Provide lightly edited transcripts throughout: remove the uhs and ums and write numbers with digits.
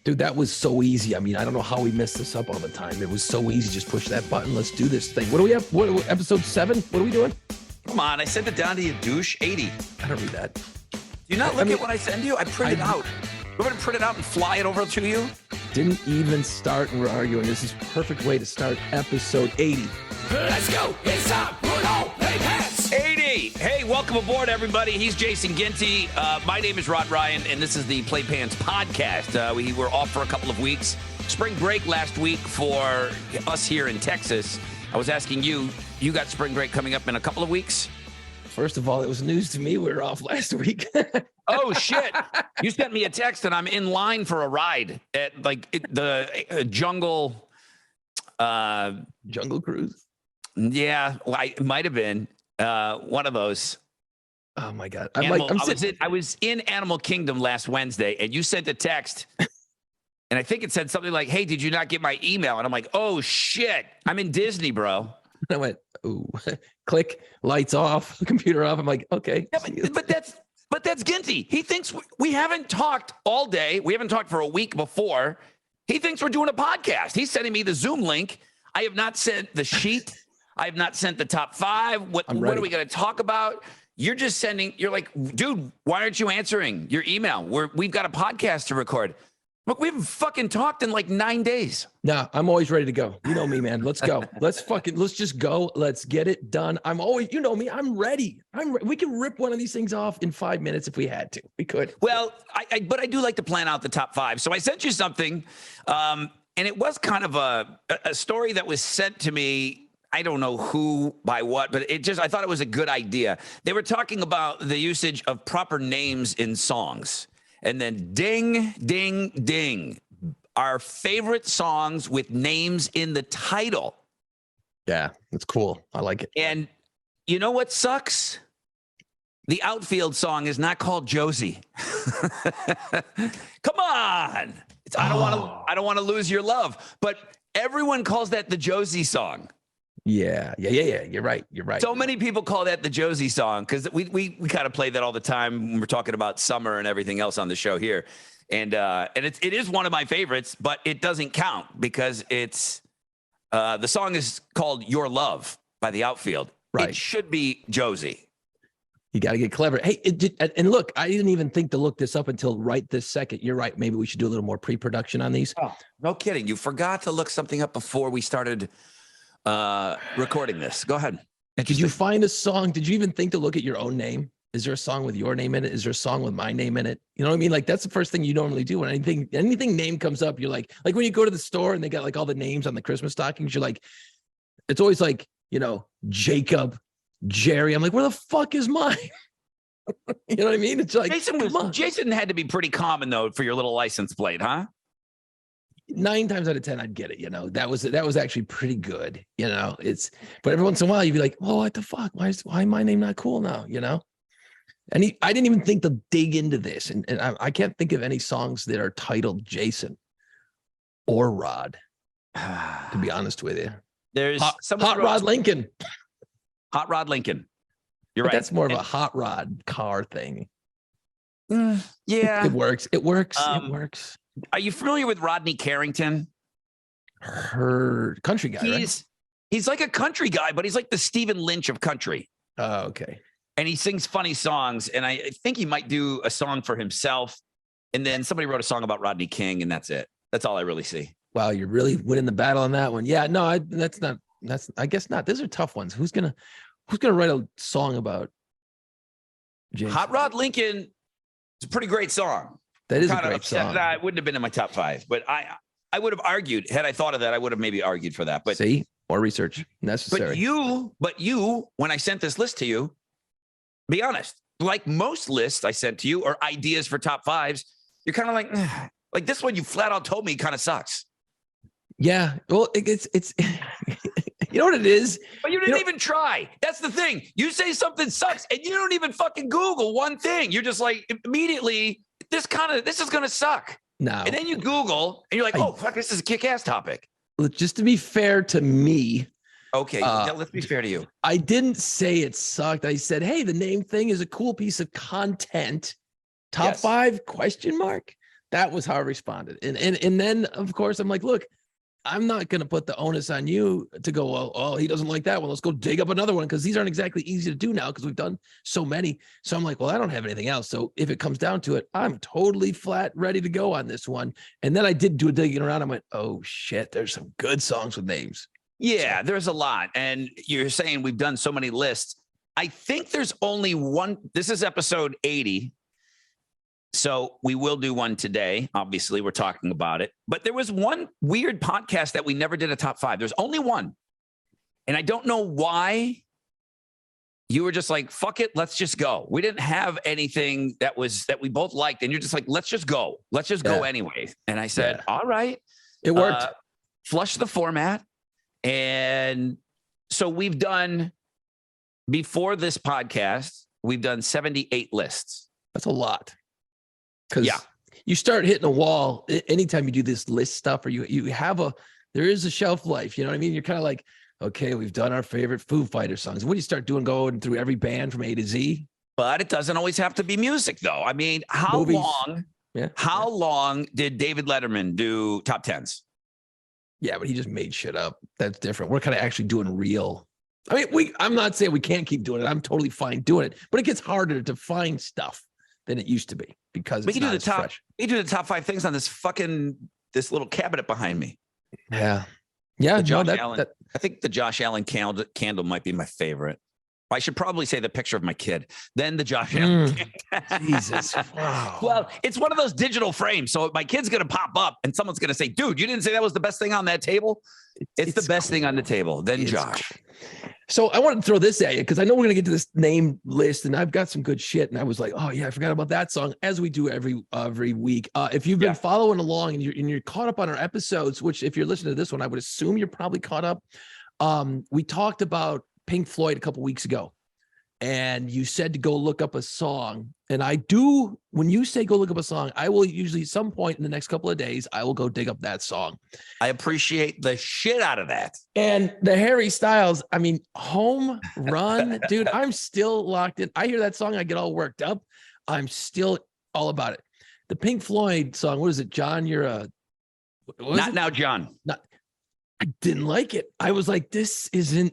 Dude, that was so easy. I mean, I don't know how we messed this up all the time. It was so easy. Just push that button. Let's do this thing. What do we have? What episode 7? What are we doing? Come on, I sent it down to you, douche. 80. I don't read that. Do you not look at what I send you? I print it out. You want me to print it out and fly it over to you? Didn't even start and we're arguing. This is a perfect way to start episode 80. Let's go. It's time. Put on play pads. 80. Hey, welcome aboard, everybody. He's Jason Ginty. My name is Rod Ryan, and this is the Play Pants podcast. We were off for a couple of weeks. Spring break last week for us here in Texas. I was asking you, you got spring break coming up in a couple of weeks? First of all, it was news to me. We were off last week. Oh, shit. You sent me a text, and I'm in line for a ride at the jungle. Jungle Cruise? Yeah, it might have been one of those. Oh, my God. I was in Animal Kingdom last Wednesday, and you sent a text, and I think it said something like, hey, did you not get my email? And I'm like, oh, shit. I'm in Disney, bro. I went, ooh, click, lights off, computer off. I'm like, okay. Yeah, but that's Ginty. He thinks we haven't talked all day. We haven't talked for a week before. He thinks we're doing a podcast. He's sending me the Zoom link. I have not sent the sheet. I have not sent the top 5. What are we going to talk about? You're just sending. You're like, dude, why aren't you answering your email? We've got a podcast to record. Look, we haven't fucking talked in like 9 days. No, I'm always ready to go. You know me, man. Let's go. Let's just go. Let's get it done. I'm always, you know me, I'm ready. We can rip one of these things off in 5 minutes if we had to. We could. Well, but I do like to plan out the top 5. So I sent you something, and it was kind of a story that was sent to me. I don't know who by what, but I thought it was a good idea. They were talking about the usage of proper names in songs. And then ding, ding, ding. Our favorite songs with names in the title. Yeah, it's cool. I like it. And you know what sucks? The Outfield song is not called Josie. Come on. I don't want to lose your love. But everyone calls that the Josie song. Yeah. You're right. So many people call that the Josie song because we kind of play that all the time when we're talking about summer and everything else on the show here. And it is one of my favorites, but it doesn't count because it's the song is called Your Love by the Outfield. Right. It should be Josie. You got to get clever. Hey, and look, I didn't even think to look this up until right this second. You're right. Maybe we should do a little more pre-production on these. Oh, no kidding. You forgot to look something up before we started recording this. Go ahead. Did you find a song? Did you even think to look at your own name? Is there a song with your name in it? Is there a song with my name in it? You know what I mean? Like that's the first thing you normally do when anything name comes up. You're like when you go to the store and they got like all the names on the Christmas stockings. You're like, it's always like, you know, Jacob, Jerry. I'm like, where the fuck is mine? You know what I mean? It's like Jason had to be pretty common though for your little license plate, huh? 9 times out of 10, I'd get it. You know, that was actually pretty good. You know, but every once in a while you'd be like, oh, what the fuck? Why my name not cool now? You know? And I didn't even think to dig into this. And I can't think of any songs that are titled Jason or Rod, to be honest with you. There's Hot Rod Lincoln. Hot Rod Lincoln. You're right. That's more of a hot rod car thing. Yeah. It works. It works. Are you familiar with Rodney Carrington? Her country guy, right? He's like a country guy, but he's like the Stephen Lynch of country. Oh, okay. And he sings funny songs, and I think he might do a song for himself. And then somebody wrote a song about Rodney King, and that's it. That's all I really see. Wow, you're really winning the battle on that one. Yeah, no, I guess not. Those are tough ones. Who's gonna write a song about Jason? Hot Rod Lincoln is a pretty great song. That is a great song. That wouldn't have been in my top 5, but I would have argued, had I thought of that, I would have maybe argued for that. But see, more research necessary. But you, when I sent this list to you, be honest, like most lists I sent to you or ideas for top 5s, you're kind of like this one you flat out told me kind of sucks. Yeah, well, it's you know what it is? But you didn't even try. That's the thing. You say something sucks and you don't even fucking Google one thing. You're just like immediately this is going to suck. No. And then you Google and you're like, oh, fuck, this is a kick-ass topic. Just to be fair to me. Okay, let's be fair to you. I didn't say it sucked. I said, hey, the name thing is a cool piece of content. Top 5 ? That was how I responded. And then of course I'm like, look, I'm not going to put the onus on you to go, oh, he doesn't like that one. Let's go dig up another one, because these aren't exactly easy to do now because we've done so many. So I'm like, well, I don't have anything else. So if it comes down to it, I'm totally flat ready to go on this one. And then I did do a digging around. I went, oh shit, there's some good songs with names. Yeah, there's a lot. And you're saying we've done so many lists. I think there's only one. This is episode 80. So we will do one today. Obviously, we're talking about it. But there was one weird podcast that we never did a top 5. There's only one. And I don't know why you were just like, fuck it, let's just go. We didn't have anything that we both liked. And you're just like, let's just go. Let's just go anyways. And I said, all right. It worked. Flush the format. And so we've done, before this podcast, we've done 78 lists. That's a lot. Because you start hitting a wall anytime you do this list stuff, or you have there is a shelf life. You know what I mean? You're kind of like, okay, we've done our favorite Foo Fighter songs. What do you start doing, going through every band from A to Z? But it doesn't always have to be music, though. I mean, how long did David Letterman do top 10s? Yeah, but he just made shit up. That's different. We're kind of actually doing real. I mean, I'm not saying we can't keep doing it. I'm totally fine doing it, but it gets harder to find stuff than it used to be, because we it's can not do as the top. fresh. We do the top 5 things on this little cabinet behind me. Yeah. I think the Josh Allen candle might be my favorite. I should probably say the picture of my kid, then the Josh Allen. Jesus. Wow. Well, it's one of those digital frames. So my kid's going to pop up and someone's going to say, dude, you didn't say that was the best thing on that table? It's the best thing on the table. Then Josh. Cool. So I wanted to throw this at you, because I know we're going to get to this name list, and I've got some good shit. And I was like, oh yeah, I forgot about that song, as we do every week. If you've been following along and you're caught up on our episodes, which if you're listening to this one, I would assume you're probably caught up. We talked about Pink Floyd a couple weeks ago, and you said to go look up a song. And I do, when you say go look up a song, I will usually at some point in the next couple of days, I will go dig up that song. I appreciate the shit out of that. And the Harry Styles, I mean, Home Run, dude, I'm still locked in. I hear that song, I get all worked up. I'm still all about it. The Pink Floyd song, what is it? John, you're not now, John. I didn't like it. I was like, this isn't,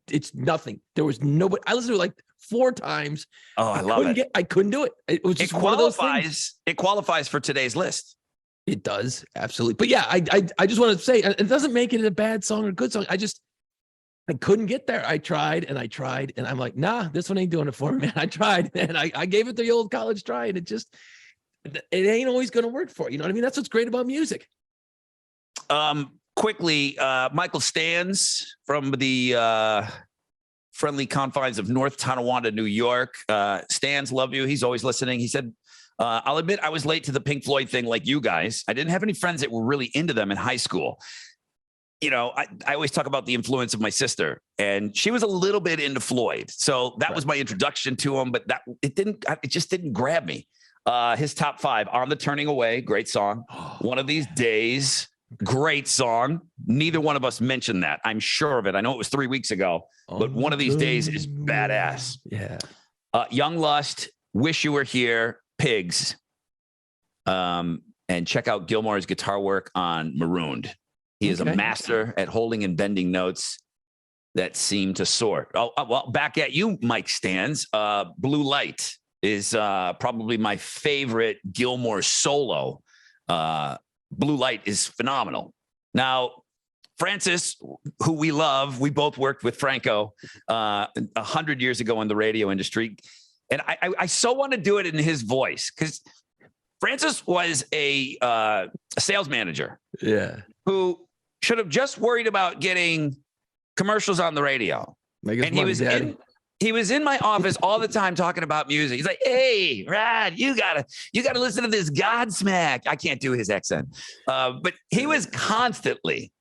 it's nothing. There was nobody. I listened to it like 4 times. Oh, I love it. I couldn't do it. It was just one of those things. It qualifies for today's list. It does. Absolutely. But yeah, I just wanted to say, it doesn't make it a bad song or a good song. I couldn't get there. I tried and I'm like, nah, this one ain't doing it for me, man. I tried and I gave it the old college try, and it ain't always going to work for you. You know what I mean? That's what's great about music. Quickly, Michael Stans from the friendly confines of North Tonawanda, New York. Stans, love you. He's always listening. He said, I'll admit I was late to the Pink Floyd thing like you guys. I didn't have any friends that were really into them in high school. You know, I always talk about the influence of my sister, and she was a little bit into Floyd. So that was my introduction to him, but it just didn't grab me. His top 5, On the Turning Away, great song. One of These Days, great song. Neither one of us mentioned that. I'm sure of it. I know it was 3 weeks ago, but One of These Days is badass. Yeah. Young Lust, Wish You Were Here, Pigs. And check out Gilmore's guitar work on Marooned. He is a master at holding and bending notes that seem to soar. Well, back at you, Mike Stans. Blue Light is probably my favorite Gilmore solo. Blue Light is phenomenal. Now, Francis, who we love, we both worked with Franco 100 years ago in the radio industry. And I so want to do it in his voice, because Francis was a sales manager who should have just worried about getting commercials on the radio. And he was in my office all the time talking about music. He's like, hey, Rod, you gotta listen to this Godsmack. I can't do his accent. But he was constantly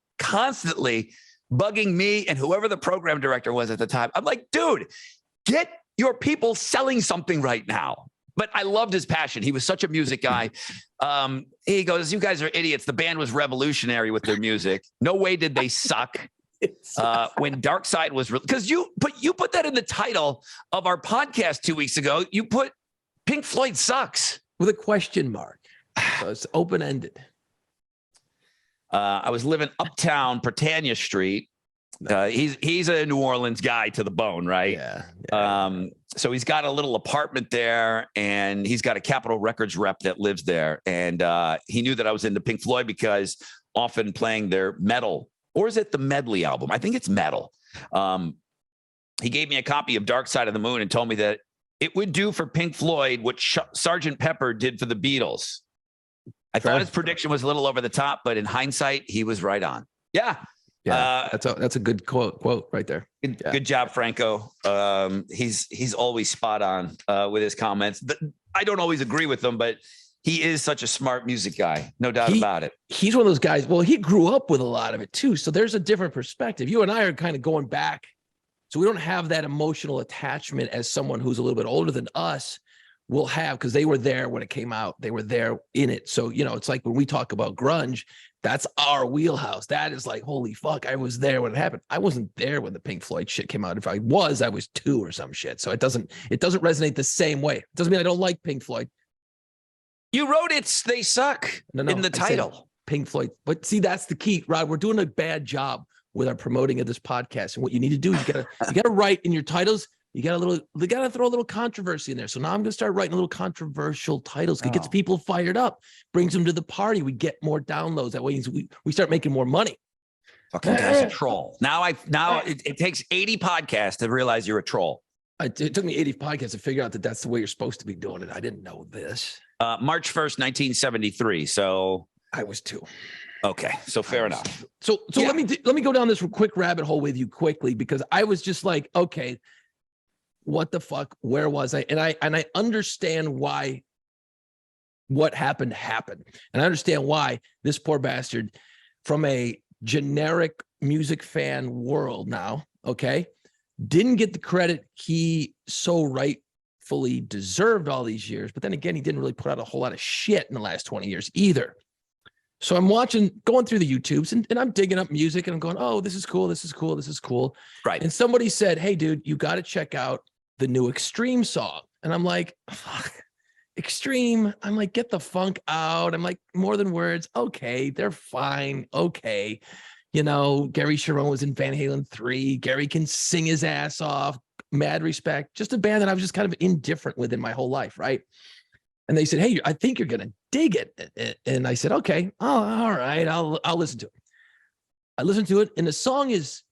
bugging me and whoever the program director was at the time. I'm like, dude, get your people selling something right now. But I loved his passion. He was such a music guy. He goes, you guys are idiots. The band was revolutionary with their music. No way did they suck. When Dark Side was because you put that in the title of our podcast 2 weeks ago. You put Pink Floyd sucks with a question mark. So it's open-ended. I was living uptown Britannia Street. He's a New Orleans guy to the bone, right? Yeah. So he's got a little apartment there, and he's got a Capitol Records rep that lives there. And he knew that I was into Pink Floyd because often playing their metal, or is it the medley album? I think it's metal. He gave me a copy of Dark Side of the Moon and told me that it would do for Pink Floyd what Sgt. Pepper did for the Beatles. I thought his prediction was a little over the top, but in hindsight, he was right on. Yeah. Yeah, that's a good quote right there. Good job, Franco. He's always spot on with his comments. I don't always agree with them, but he is such a smart music guy. No doubt about it. He's one of those guys. Well, he grew up with a lot of it too. So there's a different perspective. You and I are kind of going back. So we don't have that emotional attachment as someone who's a little bit older than us will have, because they were there when it came out. They were there in it. So, it's like when we talk about grunge, that's our wheelhouse. That is like, holy fuck, I was there when it happened. I wasn't there when the Pink Floyd shit came out. If I was 2 or some shit. So it doesn't resonate the same way. It doesn't mean I don't like Pink Floyd. You wrote they suck in the title. Pink Floyd. But see, that's the key, Rod. We're doing a bad job with our promoting of this podcast. And what you need to do is you gotta write in your titles. You gotta throw a little controversy in there. So now I'm gonna start writing a little controversial titles. It gets people fired up, brings them to the party. We get more downloads. That way we start making more money. Fucking guy's a troll. Now it takes 80 podcasts to realize you're a troll. It took me 80 podcasts to figure out that that's the way you're supposed to be doing it. I didn't know this. March 1st, 1973. So I was 2. Okay, so fair enough. So yeah. let me go down this quick rabbit hole with you quickly, because I was just like, okay, what the fuck? Where was I? And I understand why what happened. And I understand why this poor bastard, from a generic music fan world now, okay, didn't get the credit he so rightfully deserved all these years. But then again, he didn't really put out a whole lot of shit in the last 20 years either. So I'm going through the YouTubes, and I'm digging up music, and I'm going, oh, this is cool. This is cool. This is cool. Right. And somebody said, hey, dude, you got to check out the new Extreme song. And I'm like, fuck, Extreme. I'm like, get the funk out. I'm like, More Than Words. Okay, they're fine. Okay. Gary Sharon was in Van Halen 3. Gary can sing his ass off. Mad respect. Just a band that I was just kind of indifferent with in my whole life, right? And they said, hey, I think you're going to dig it. And I said, okay, all right, I'll listen to it. I listened to it, and the song is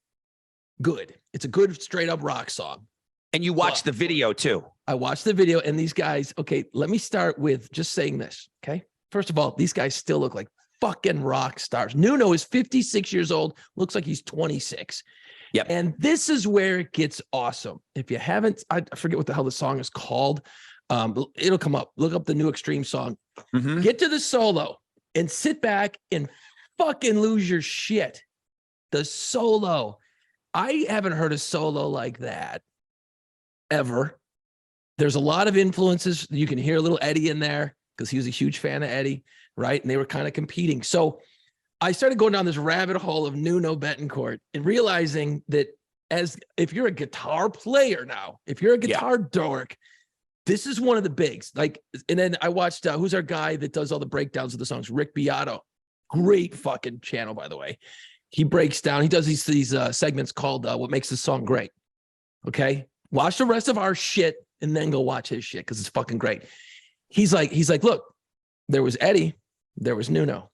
good. It's a good straight up rock song. And you watched the video too. I watched the video, and these guys, okay, let me start with just saying this, okay? First of all, these guys still look like fucking rock stars. Nuno is 56 years old, looks like he's 26. Yep. And this is where it gets awesome. If you haven't, I forget what the hell the song is called. It'll come up. Look up the new Extreme song. Mm-hmm. Get to the solo and sit back and fucking lose your shit. The solo. I haven't heard a solo like that ever. There's a lot of influences. You can hear a little Eddie in there because he was a huge fan of Eddie, right? And they were kind of competing. So I started going down this rabbit hole of Nuno Betancourt and realizing that if you're a guitar player now, if you're a guitar dork, this is one of the bigs. Like, and then I watched, who's our guy that does all the breakdowns of the songs? Rick Beato. Great fucking channel, by the way. He breaks down, he does these segments called What Makes the Song Great. Okay? Watch the rest of our shit and then go watch his shit because it's fucking great. He's like, look, there was Eddie, there was Nuno.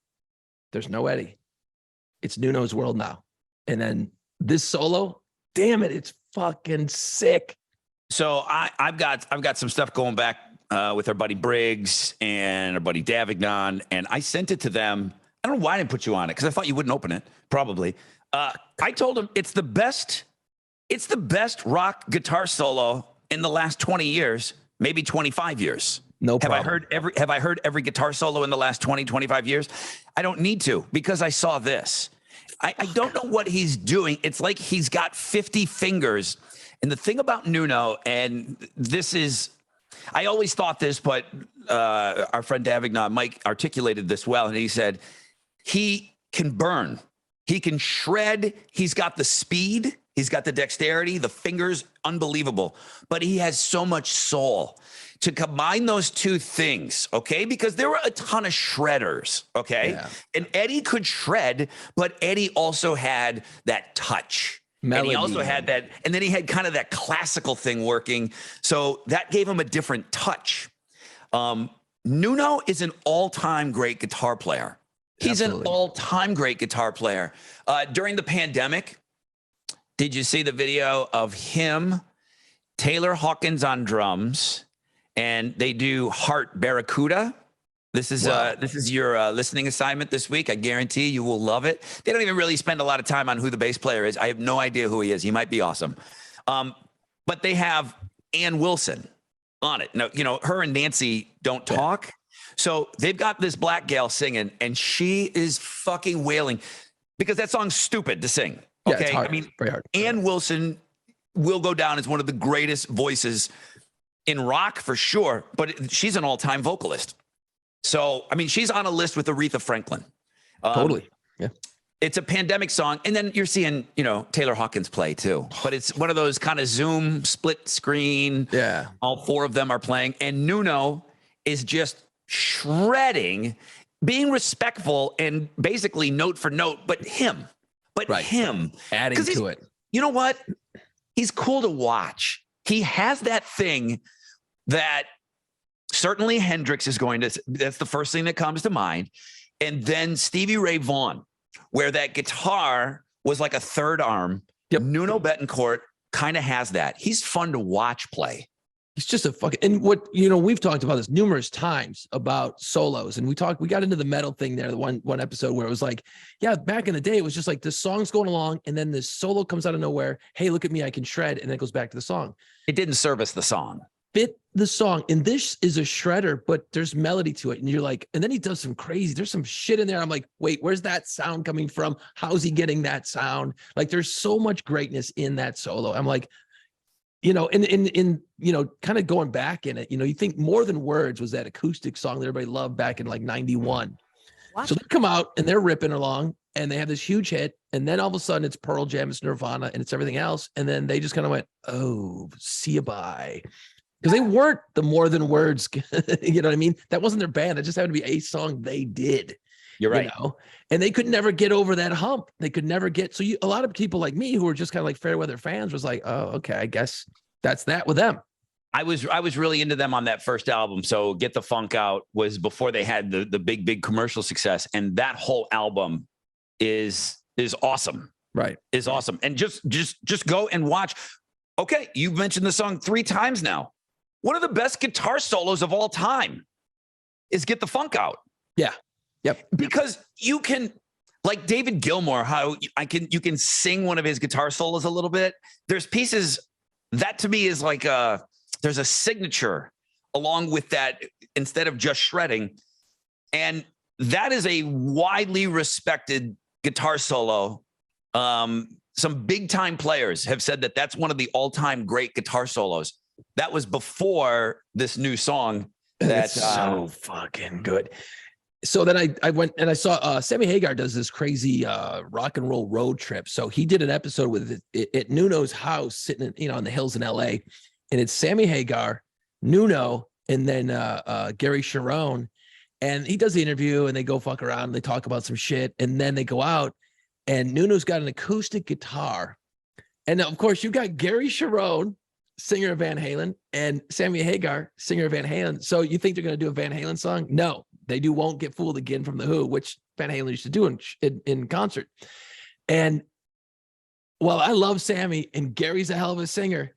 There's no Eddie. It's Nuno's world now. And then this solo, damn it, it's fucking sick. So I've got some stuff going back with our buddy Briggs and our buddy Davignon, and I sent it to them. I don't know why I didn't put you on it because I thought you wouldn't open it. Probably. I told him it's the best rock guitar solo in the last 20 years, maybe 25 years. No problem. Have I heard every guitar solo in the last 20, 25 years? I don't need to because I saw this. I don't know what he's doing. It's like he's got 50 fingers. And the thing about Nuno, and this is, I always thought this, but our friend Davignon, Mike, articulated this well. And he said, he can burn. He can shred. He's got the speed. He's got the dexterity, the fingers, unbelievable. But he has so much soul to combine those two things, okay? Because there were a ton of shredders, okay? Yeah. And Eddie could shred, but Eddie also had that touch. Melody. And he also had that, and then he had kind of that classical thing working. So that gave him a different touch. Nuno is an all-time great guitar player. He's Absolutely. an all-time great guitar player. During the pandemic, did you see the video of him, Taylor Hawkins on drums, and they do Heart Barracuda? This is your listening assignment this week. I guarantee you will love it. They don't even really spend a lot of time on who the bass player is. I have no idea who he is. He might be awesome. But they have Ann Wilson on it. Now, you know, her and Nancy don't talk. So they've got this black gal singing, and she is fucking wailing because that song's stupid to sing. Okay. Yeah, it's hard. I mean, very hard. Ann Wilson will go down as one of the greatest voices in rock for sure, but she's an all-time vocalist. So, I mean, she's on a list with Aretha Franklin. Totally. Yeah. It's a pandemic song. And then you're seeing, you know, Taylor Hawkins play too. But it's one of those kind of Zoom split screen. Yeah. All four of them are playing. And Nuno is just shredding, being respectful and basically note for note, but him. Adding to it. You know what? He's cool to watch. He has that thing that certainly Hendrix is going to, that's the first thing that comes to mind. And then Stevie Ray Vaughan, where that guitar was like a third arm. Yep. Nuno Betancourt kind of has that. He's fun to watch play. He's just a fucking, and what, you know, we've talked about this numerous times about solos, and we got into the metal thing there, the one episode where it was like, yeah, back in the day, it was just like this song's going along and then this solo comes out of nowhere. Hey, look at me, I can shred. And then it goes back to the song. It didn't service the song. Fit the song. And this is a shredder, but there's melody to it. And you're like, and then he does some crazy, there's some shit in there. I'm like, wait, where's that sound coming from? How's he getting that sound? Like, there's so much greatness in that solo. I'm like, you know, in you know, kind of going back in it, you know, you think More Than Words was that acoustic song that everybody loved back in like 91. What? So they come out and they're ripping along and they have this huge hit. And then all of a sudden it's Pearl Jam, it's Nirvana, and it's everything else. And then they just kind of went, oh, see you bye. Because they weren't the More Than Words, you know what I mean? That wasn't their band. It just happened to be a song they did. You're right. You know? And they could never get over that hump. They could never get, so a lot of people like me who were just kind of like Fairweather fans was like, oh, okay, I guess that's that with them. I was really into them on that first album. So Get the Funk Out was before they had the big commercial success. And that whole album is awesome. Right. Is awesome. And just go and watch. Okay. You've mentioned the song 3 times now. One of the best guitar solos of all time is Get the Funk Out. Yeah. Yep. Because you can, like David Gilmour, how you can sing one of his guitar solos a little bit. There's pieces that to me is like there's a signature along with that instead of just shredding. And that is a widely respected guitar solo. Some big time players have said that that's one of the all-time great guitar solos. That was before this new song. That's so fucking good. So then I went and I saw Sammy Hagar does this crazy rock and roll road trip. So he did an episode with it at Nuno's house sitting in, in the hills in LA. And it's Sammy Hagar, Nuno, and then Gary Sharon. And he does the interview and they go fuck around and they talk about some shit. And then they go out and Nuno's got an acoustic guitar. And of course you got Gary Sharon, singer of Van Halen, and Sammy Hagar, singer of Van Halen. So you think they're going to do a Van Halen song? No, they do Won't Get Fooled Again from The Who, which Van Halen used to do in concert. And while I love Sammy and Gary's a hell of a singer,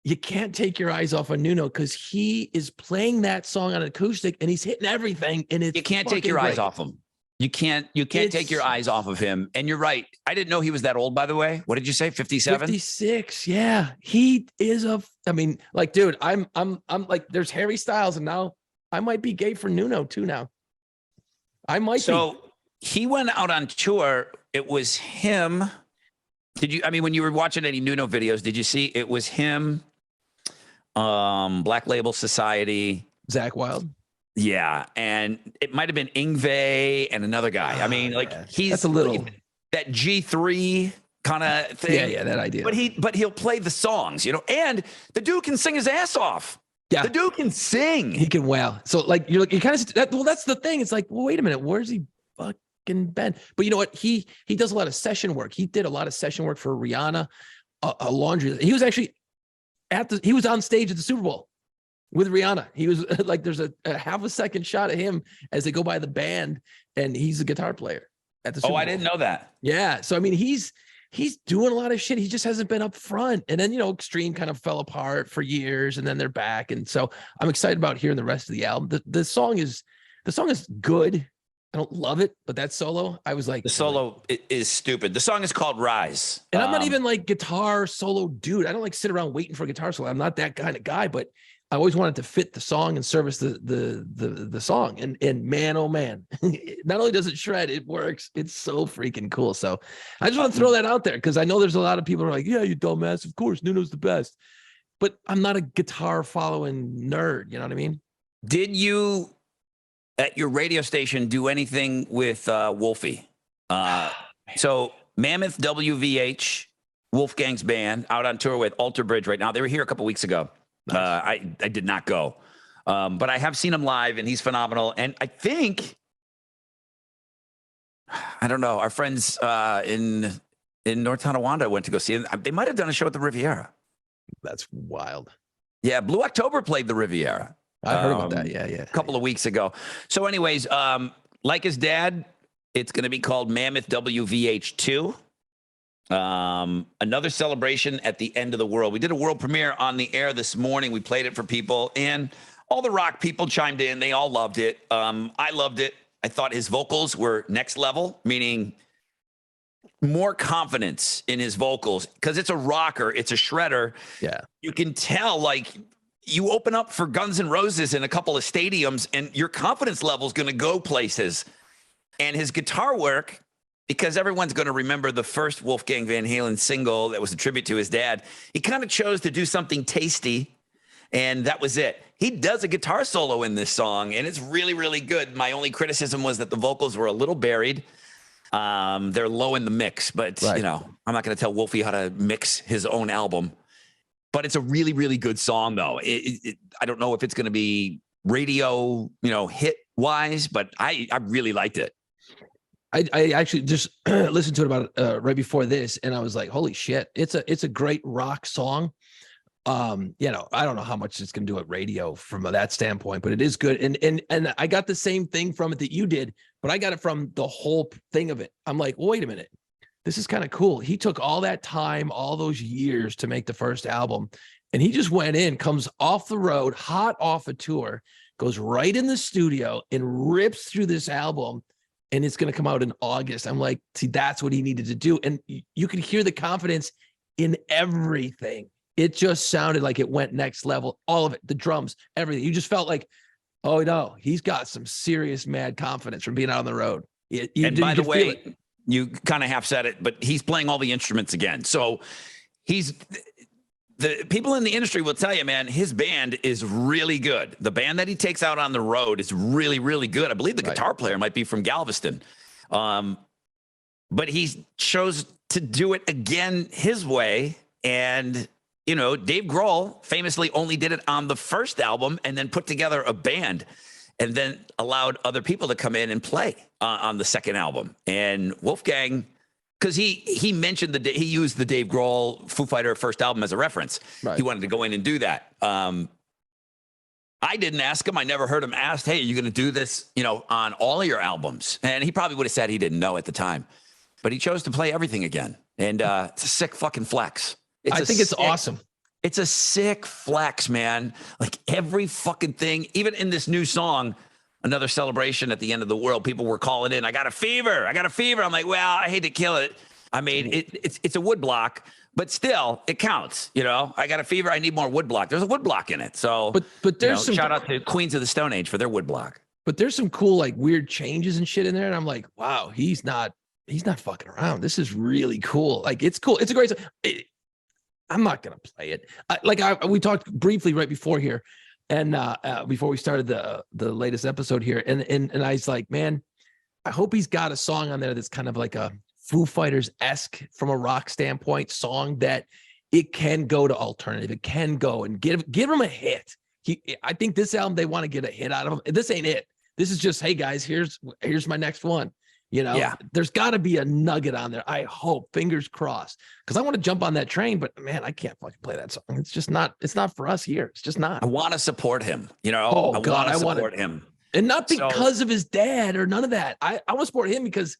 you can't take your eyes off of Nuno because he is playing that song on acoustic and he's hitting everything. And you can't take your eyes off him. You can't take your eyes off of him. And you're right. I didn't know he was that old, by the way. What did you say? 57? 56. Yeah. He is I mean, like, dude, I'm like, there's Harry Styles and now I might be gay for Nuno too now. I might be. So he went out on tour. It was him. When you were watching any Nuno videos, did you see it was him, Black Label Society, Zach Wilde? Yeah, and it might have been Yngwie and another guy. I mean, like that's a little that G3 kind of thing. Yeah, that idea. But he'll play the songs, and the dude can sing his ass off. Yeah. The dude can sing. He can wail. So like you kind of that's the thing. It's like, well, wait a minute, where's he fucking been? But you know what? He does a lot of session work. He did a lot of session work for Rihanna, a laundry. He was actually he was on stage at the Super Bowl with Rihanna. He was like, there's a half a second shot of him as they go by the band, and he's a guitar player at the Super Bowl. I didn't know that. Yeah. So I mean, he's doing a lot of shit. He just hasn't been up front. And then, Extreme kind of fell apart for years, and then they're back. And so I'm excited about hearing the rest of the album. The song is good. I don't love it, but that solo, I was like, the solo is stupid. The song is called Rise. And I'm not even like guitar solo dude. I don't like sit around waiting for a guitar solo. I'm not that kind of guy, but I always wanted to fit the song and service the song. And man, oh man, not only does it shred, it works. It's so freaking cool. So I just want to throw that out there because I know there's a lot of people who are like, yeah, you dumbass. Of course, Nuno's the best. But I'm not a guitar following nerd. You know what I mean? Did you at your radio station do anything with Wolfie? So Mammoth WVH, Wolfgang's band, out on tour with Alter Bridge right now. They were here a couple weeks ago. Nice. I did not go, but I have seen him live, and he's phenomenal. And I think, I don't know, our friends in North Tonawanda went to go see him. They might have done a show at the Riviera. That's wild. Yeah, Blue October played the Riviera. I heard about that. Yeah. A couple of weeks ago. So anyways, like his dad, it's going to be called Mammoth WVH2. Another celebration at the end of the world. We did a world premiere on the air this morning. We played it for people, and all the rock people chimed in. They all loved it. I loved it. I thought his vocals were next level, meaning more confidence in his vocals because it's a rocker. It's a shredder. Yeah. You can tell, like, you open up for Guns N' Roses in a couple of stadiums and your confidence level is going to go places. And his guitar work, because everyone's going to remember the first Wolfgang Van Halen single that was a tribute to his dad, he kind of chose to do something tasty, and that was it. He does a guitar solo in this song, and it's really, really good. My only criticism was that the vocals were a little buried. They're low in the mix, but, right. I'm not going to tell Wolfie how to mix his own album. But it's a really, really good song, though. I don't know if it's going to be radio, hit-wise, but I really liked it. I actually just listened to it about right before this, and I was like, holy shit, it's a great rock song. I don't know how much it's going to do at radio from that standpoint, but it is good. And I got the same thing from it that you did, but I got it from the whole thing of it. I'm like, well, wait a minute. This is kind of cool. He took all that time, all those years to make the first album, and he just went in, comes off the road, hot off a tour, goes right in the studio and rips through this album, and it's going to come out in August. I'm like, see, that's what he needed to do. And you could hear the confidence in everything. It just sounded like it went next level, all of it, the drums, everything. You just felt like, oh no, he's got some serious mad confidence from being out on the road. By the way, you kind of half said it, but he's playing all the instruments again. So the people in the industry will tell you, man, his band is really good. The band that he takes out on the road is really, really good. I believe the guitar player might be from Galveston. But he chose to do it again his way. And, Dave Grohl famously only did it on the first album and then put together a band and then allowed other people to come in and play on the second album. And Wolfgang, because he mentioned he used the Dave Grohl Foo Fighter first album as a reference. Right. He wanted to go in and do that. I didn't ask him. I never heard him ask, hey, are you going to do this, on all of your albums? And he probably would have said he didn't know at the time. But he chose to play everything again. And it's a sick fucking flex. I think it's awesome. It's a sick flex, man. Like every fucking thing, even in this new song, another celebration at the end of the world, people were calling in, I got a fever. I'm like, well, I hate to kill it. I mean, it's a wood block, but still it counts. I got a fever. I need more wood block. There's a wood block in it. So, but there's some shout out to Queens of the Stone Age for their wood block. But there's some cool, like weird changes and shit in there. And I'm like, wow, he's not fucking around. This is really cool. Like, it's cool. It's a great song. I'm not going to play it. We talked briefly right before here, and before we started the latest episode here, and I was like, man, I hope he's got a song on there that's kind of like a Foo Fighters-esque from a rock standpoint song that it can go to alternative. It can go and give him a hit. I think this album, they want to get a hit out of him. This ain't it. This is just, hey guys, here's my next one. You know, Yeah. There's got to be a nugget on there. I hope, fingers crossed, because I want to jump on that train. But man, I can't fucking play that song. It's just not. It's not for us here. It's just not. I want to support him. You know, Oh God, I want to support him, and not because of his dad or none of that. I want to support him because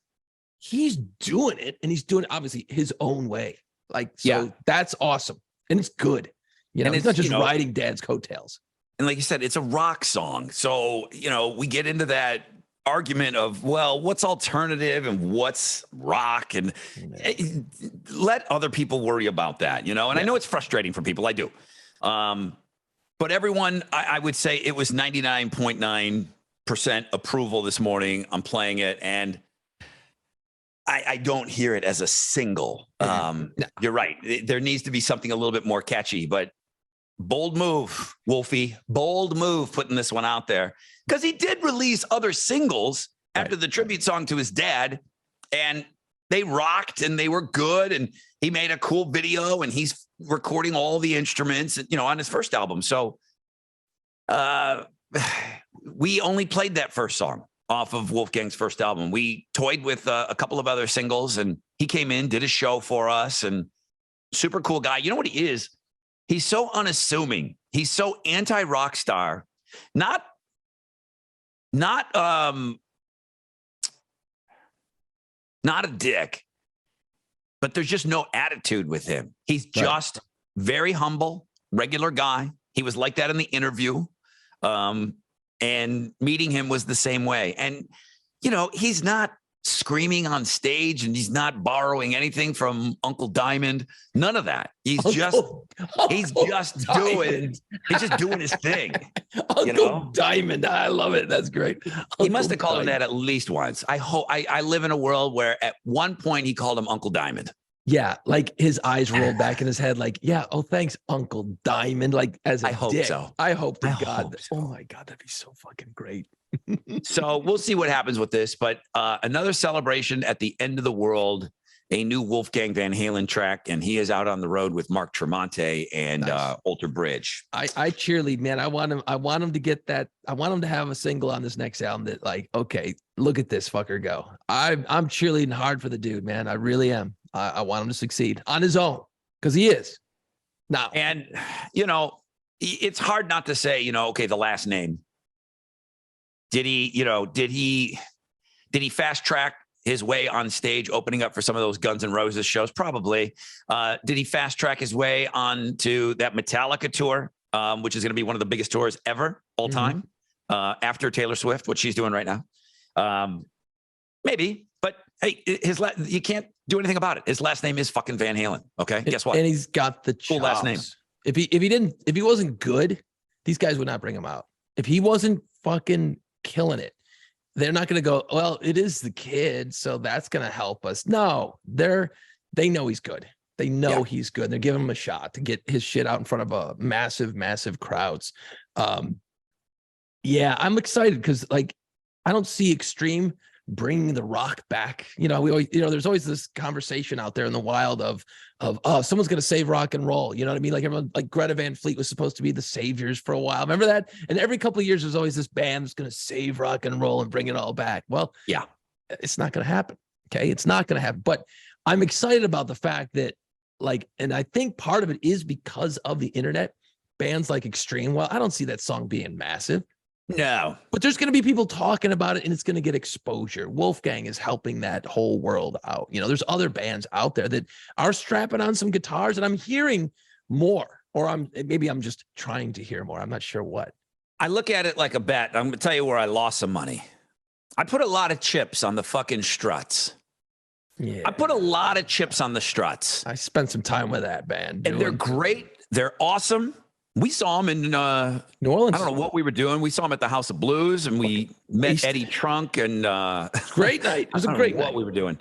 he's doing it, and he's doing it obviously his own way. Like, so that's awesome, and it's good. You know, And it's not just you know, riding dad's coattails. And like you said, it's a rock song. So, you know, we get into that argument of, well, what's alternative and what's rock, and let other people worry about that, you know? And I know it's frustrating for people. I do. But everyone, I would say it was 99.9% approval this morning. I'm playing it, and I don't hear it as a single. You're right. There needs to be something a little bit more catchy, but bold move, Wolfie. Bold move putting this one out there, because he did release other singles after the tribute song to his dad, and they rocked and they were good. And he made a cool video, and he's recording all the instruments, you know, on his first album. So we only played that first song off of Wolfgang's first album. We toyed with a couple of other singles, and he came in, did a show for us, and super cool guy. You know what he is? He's so unassuming. He's so anti-rock star. Not a dick, but there's just no attitude with him. He's just very humble, regular guy. He was like that in the interview. And meeting him was the same way. And, you know, he's not screaming on stage, and he's not borrowing anything from Uncle Diamond. None of that. He's just doing his thing. Uncle Diamond. I love it. That's great. He must have called him that at least once. I live in a world where at one point he called him Uncle Diamond. Yeah, like his eyes rolled back in his head, like, yeah, oh, thanks, Uncle Diamond. Like, as a I hope dick. so. I hope to God. Hope so. Oh my God, that'd be so fucking great. So we'll see what happens with this, but another celebration at the end of the world, a new Wolfgang Van Halen track, and he is out on the road with Mark Tremonti and Alter Bridge. I cheerlead, man. I want him to get that. I want him to have a single on this next album that, like, okay, look at this fucker go. I'm cheerleading hard for the dude, man. I really am. I want him to succeed on his own, because he is now. And, you know, it's hard not to say, you know, okay, the last name. Did he fast track his way on stage, opening up for some of those Guns N' Roses shows? Probably. Did he fast track his way onto that Metallica tour, which is going to be one of the biggest tours ever, all time, after Taylor Swift, what she's doing right now? Maybe, but hey, you can't do anything about it. His last name is fucking Van Halen. Okay, guess what? And he's got the cool last name. If he wasn't good, these guys would not bring him out. If he wasn't fucking killing it, they're not going to go, well, it is the kid, so that's going to help us. No, they know he's good. They know he's good. They're giving him a shot to get his shit out in front of a massive crowds. Yeah, I'm excited because, like, I don't see Extreme bringing the rock back. You know, we always, you know, there's always this conversation out there in the wild of oh, someone's going to save rock and roll. You know what I mean? Like everyone, like Greta Van Fleet was supposed to be the saviors for a while. Remember that? And every couple of years, there's always this band that's going to save rock and roll and bring it all back. Well, yeah, it's not going to happen. Okay, it's not going to happen. But I'm excited about the fact that, like, and I think part of it is because of the internet. Bands like Extreme, well, I don't see that song being massive. No, but there's going to be people talking about it, and it's going to get exposure. Wolfgang is helping that whole world out. You know, there's other bands out there that are strapping on some guitars, and I'm hearing more, or maybe I'm just trying to hear more. I'm not sure what. I look at it like a bet. I'm going to tell you where I lost some money. I put a lot of chips on the fucking Struts. Yeah, I put a lot of chips on the Struts. I spent some time with that band, and they're great. They're awesome. We saw them in New Orleans. I don't know what we were doing. We saw them at the House of Blues, and we met Eddie Trunk. And great night. It was a great night. What we were doing,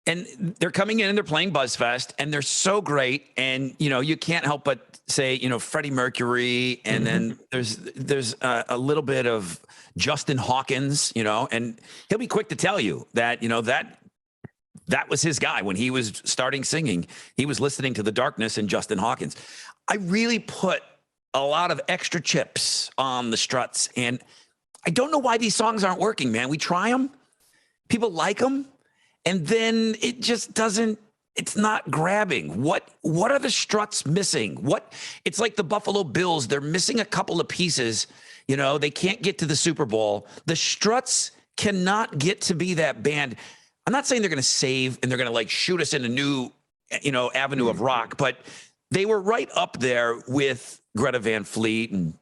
and they're coming in and they're playing Buzzfest, and they're so great. And you know, you can't help but say, you know, Freddie Mercury, and then there's a little bit of Justin Hawkins, you know, and he'll be quick to tell you that, you know, that was his guy when he was starting singing. He was listening to The Darkness and Justin Hawkins. I really put a lot of extra chips on the Struts. And I don't know why these songs aren't working, man. We try them, people like them, and then it just doesn't, it's not grabbing. What are the Struts missing? It's like the Buffalo Bills. They're missing a couple of pieces. You know, they can't get to the Super Bowl. The Struts cannot get to be that band. I'm not saying they're going to save and they're going to like shoot us in a new, avenue of rock, but they were right up there with Greta Van Fleet and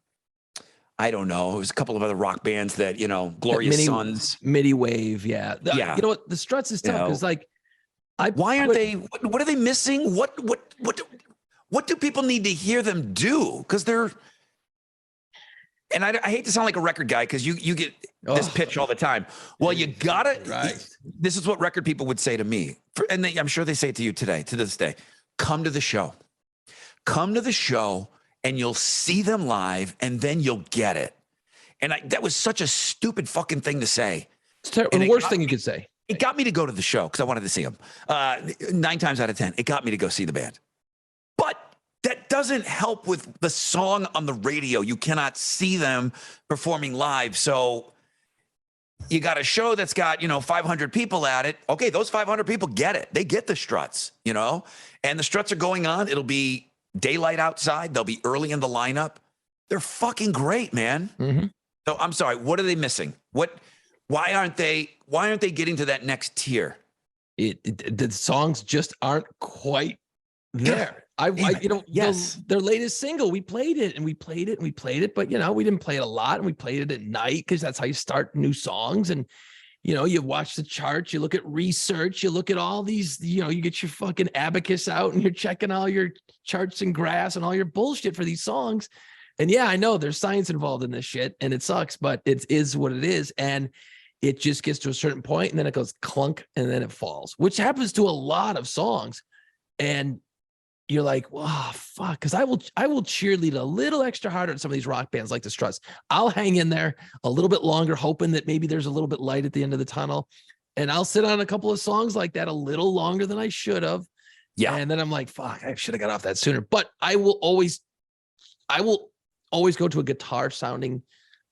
I don't know. It was a couple of other rock bands that, Glorious Sons. Midi Wave. Yeah. Yeah. You know what? The Struts is tough because why aren't they, what are they missing? What do people need to hear them do? Because they're, and I hate to sound like a record guy because you get this pitch all the time. Well, you gotta, this is what record people would say to me. I'm sure they say it to you today, to this day. Come to the show. Come to the show and you'll see them live and then you'll get it. And that was such a stupid fucking thing to say. It's terrible. The worst thing you could say. It got me to go to the show because I wanted to see them. 9 times out of 10, it got me to go see the band. But that doesn't help with the song on the radio. You cannot see them performing live. So you got a show that's got, 500 people at it. Okay, those 500 people get it. They get the Struts, and the Struts are going on. It'll be daylight outside. They'll be early in the lineup. They're fucking great, man. Mm-hmm. So I'm sorry. What are they missing? Why aren't they getting to that next tier? The songs just aren't quite there. Yes. Their latest single, we played it, but we didn't play it a lot, and we played it at night because that's how you start new songs. And you watch the charts, you look at research, you look at all these, you get your fucking abacus out and you're checking all your charts and graphs and all your bullshit for these songs. And yeah, I know there's science involved in this shit, and it sucks, but it is what it is. And it just gets to a certain point and then it goes clunk and then it falls, which happens to a lot of songs. And you're like, oh, fuck. Because I will cheerlead a little extra harder at some of these rock bands like the Struts. I'll hang in there a little bit longer, hoping that maybe there's a little bit light at the end of the tunnel. And I'll sit on a couple of songs like that a little longer than I should have. Yeah. And then I'm like, fuck, I should have got off that sooner. But I will always go to a guitar sounding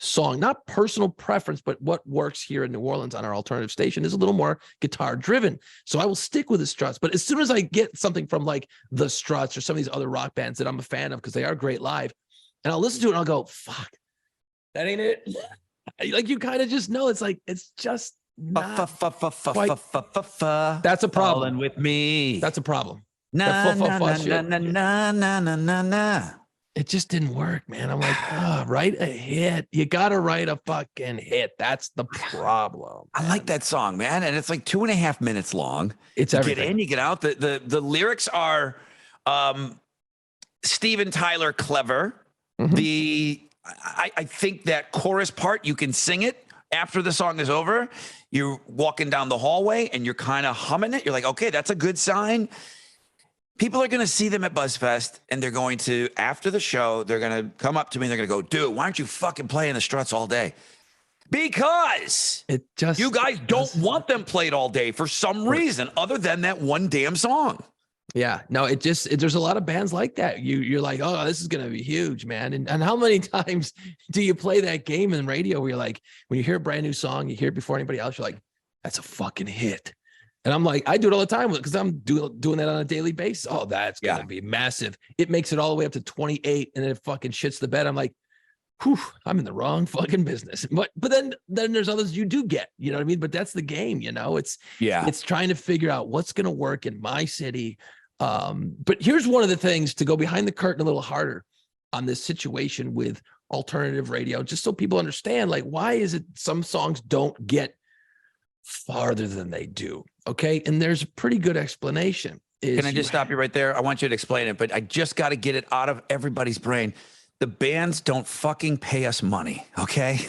song, not personal preference, but what works here in New Orleans on our alternative station is a little more guitar driven. So I will stick with the Struts. But as soon as I get something from like the Struts or some of these other rock bands that I'm a fan of because they are great live, and I'll listen to it and I'll go, fuck, that ain't it. Like you kind of just know it's just not quite. That's a problem. Falling with me. That's a problem. Na na na na na na na na. It just didn't work, man. I'm like, write a hit. You got to write a fucking hit. That's the problem. I like that song, man. And it's like 2.5 minutes long. It's you everything. Get in, you get out. The lyrics are Steven Tyler clever. Mm-hmm. I think that chorus part, you can sing it after the song is over. You're walking down the hallway and you're kind of humming it. You're like, okay, that's a good sign. People are going to see them at BuzzFest, and they're going to, after the show, they're going to come up to me and they're going to go, dude, why aren't you fucking playing the Struts all day? Because you guys don't want them played all day for some reason other than that one damn song. Yeah, no, there's a lot of bands like that. You're like, oh, this is going to be huge, man. And how many times do you play that game in radio where you're like, when you hear a brand new song, you hear it before anybody else, you're like, that's a fucking hit. And I'm like, I do it all the time because I'm doing that on a daily basis. Oh, that's going to be massive. It makes it all the way up to 28 and then it fucking shits the bed. I'm like, whew, I'm in the wrong fucking business. But then there's others you do get, you know what I mean? But that's the game, it's trying to figure out what's going to work in my city. But here's one of the things to go behind the curtain a little harder on this situation with alternative radio, just so people understand, like, why is it some songs don't get farther than they do? Okay. And there's a pretty good explanation. Can I just stop you right there? I want you to explain it, but I just got to get it out of everybody's brain. The bands don't fucking pay us money. Okay.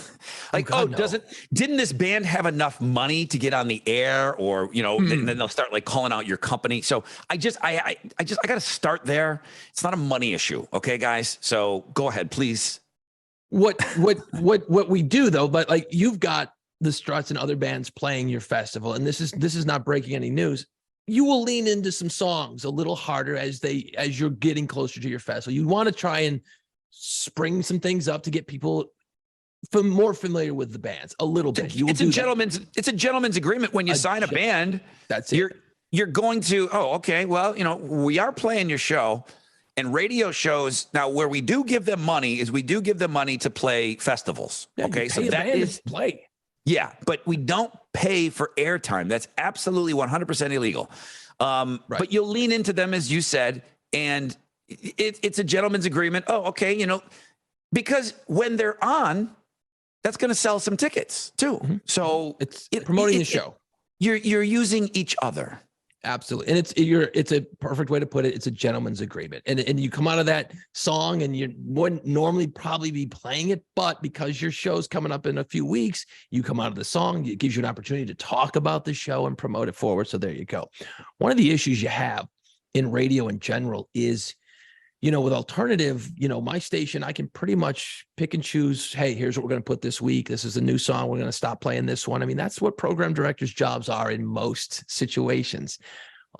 Like, no. Didn't this band have enough money to get on the air, or, and then they'll start like calling out your company. So I got to start there. It's not a money issue. Okay, guys. So go ahead, please. What we do though, but like, you've got the Struts and other bands playing your festival, and this is not breaking any news. You will lean into some songs a little harder as you're getting closer to your festival. You want to try and spring some things up to get people more familiar with the bands a little bit. It's a gentleman's agreement when you sign a band. That's it. You're going to, okay, well, we are playing your show, and radio shows now where we do give them money is we do give them money to play festivals. Yeah, okay, so that is play. Yeah, but we don't pay for airtime. That's absolutely 100% illegal. Right. But you'll lean into them, as you said, and it's a gentleman's agreement. Oh, okay, because when they're on, that's going to sell some tickets too. Mm-hmm. So it's promoting the show. You're using each other. Absolutely. And it's a perfect way to put it. It's a gentleman's agreement. And you come out of that song and you wouldn't normally probably be playing it, but because your show's coming up in a few weeks, you come out of the song, it gives you an opportunity to talk about the show and promote it forward. So there you go. One of the issues you have in radio in general is, with alternative, my station, I can pretty much pick and choose, hey, here's what we're going to put this week. This is a new song. We're going to stop playing this one. I mean, that's what program directors' jobs are in most situations.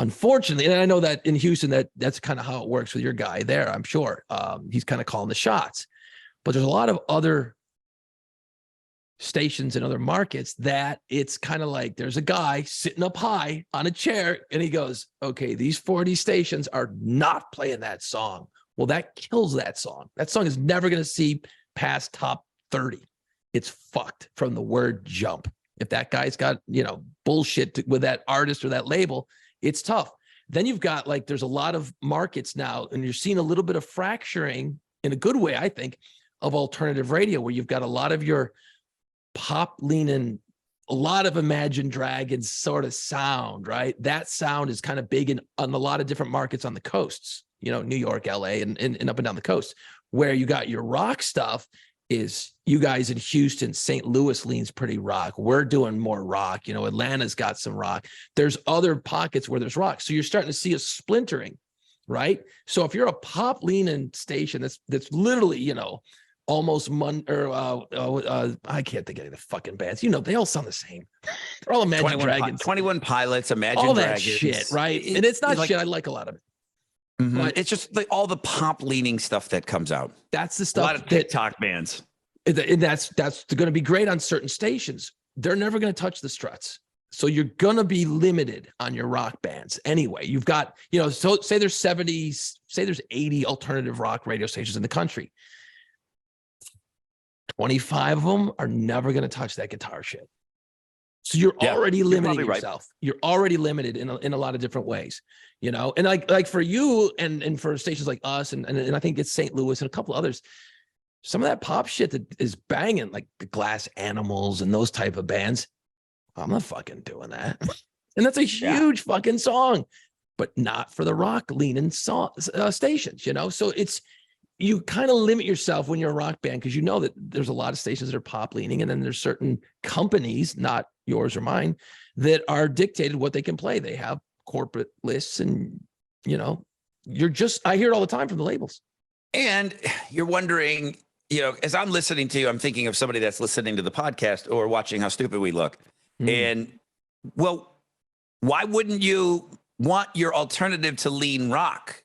Unfortunately, and I know that in Houston, that's kind of how it works with your guy there, I'm sure. He's kind of calling the shots. But there's a lot of other stations in other markets that it's kind of like there's a guy sitting up high on a chair and he goes, okay, these 40 stations are not playing that song. Well, that kills that song. That song is never going to see past top 30. It's fucked from the word jump. If that guy's got, bullshit with that artist or that label, it's tough. Then you've got there's a lot of markets now, and you're seeing a little bit of fracturing in a good way, I think, of alternative radio, where you've got a lot of your pop leaning, a lot of Imagine Dragons sort of sound, right? That sound is kind of big on a lot of different markets on the coasts, New York, LA, and up and down the coast. Where you got your rock stuff is you guys in Houston, St. Louis leans pretty rock. We're doing more rock. Atlanta's got some rock. There's other pockets where there's rock. So you're starting to see a splintering, right? So if you're a pop leaning station that's literally, almost I can't think of any of the fucking bands. They all sound the same. They're all Imagine Dragons. 21 Pilots, Imagine all Dragons. That shit, right? And it's not shit. I like a lot of it. Mm-hmm. But it's just all the pop leaning stuff that comes out. That's the stuff. A lot of TikTok bands. And that's going to be great on certain stations. They're never going to touch the struts. So you're going to be limited on your rock bands anyway. You've got, so say there's 70, say there's 80 alternative rock radio stations in the country. 25 of them are never going to touch that guitar shit. So you're already limiting yourself. Right. You're already limited in a lot of different ways, and like for you and for stations like us, and I think it's St. Louis and a couple others, some of that pop shit that is banging, like the Glass Animals and those type of bands. I'm not fucking doing that. And that's a huge fucking song, but not for the rock leaning stations, So you kind of limit yourself when you're a rock band because that there's a lot of stations that are pop leaning, and then there's certain companies, not yours or mine, that are dictated what they can play. They have corporate lists, and I hear it all the time from the labels. And you're wondering, as I'm listening to you, I'm thinking of somebody that's listening to the podcast or watching How Stupid We Look. And well, why wouldn't you want your alternative to lean rock?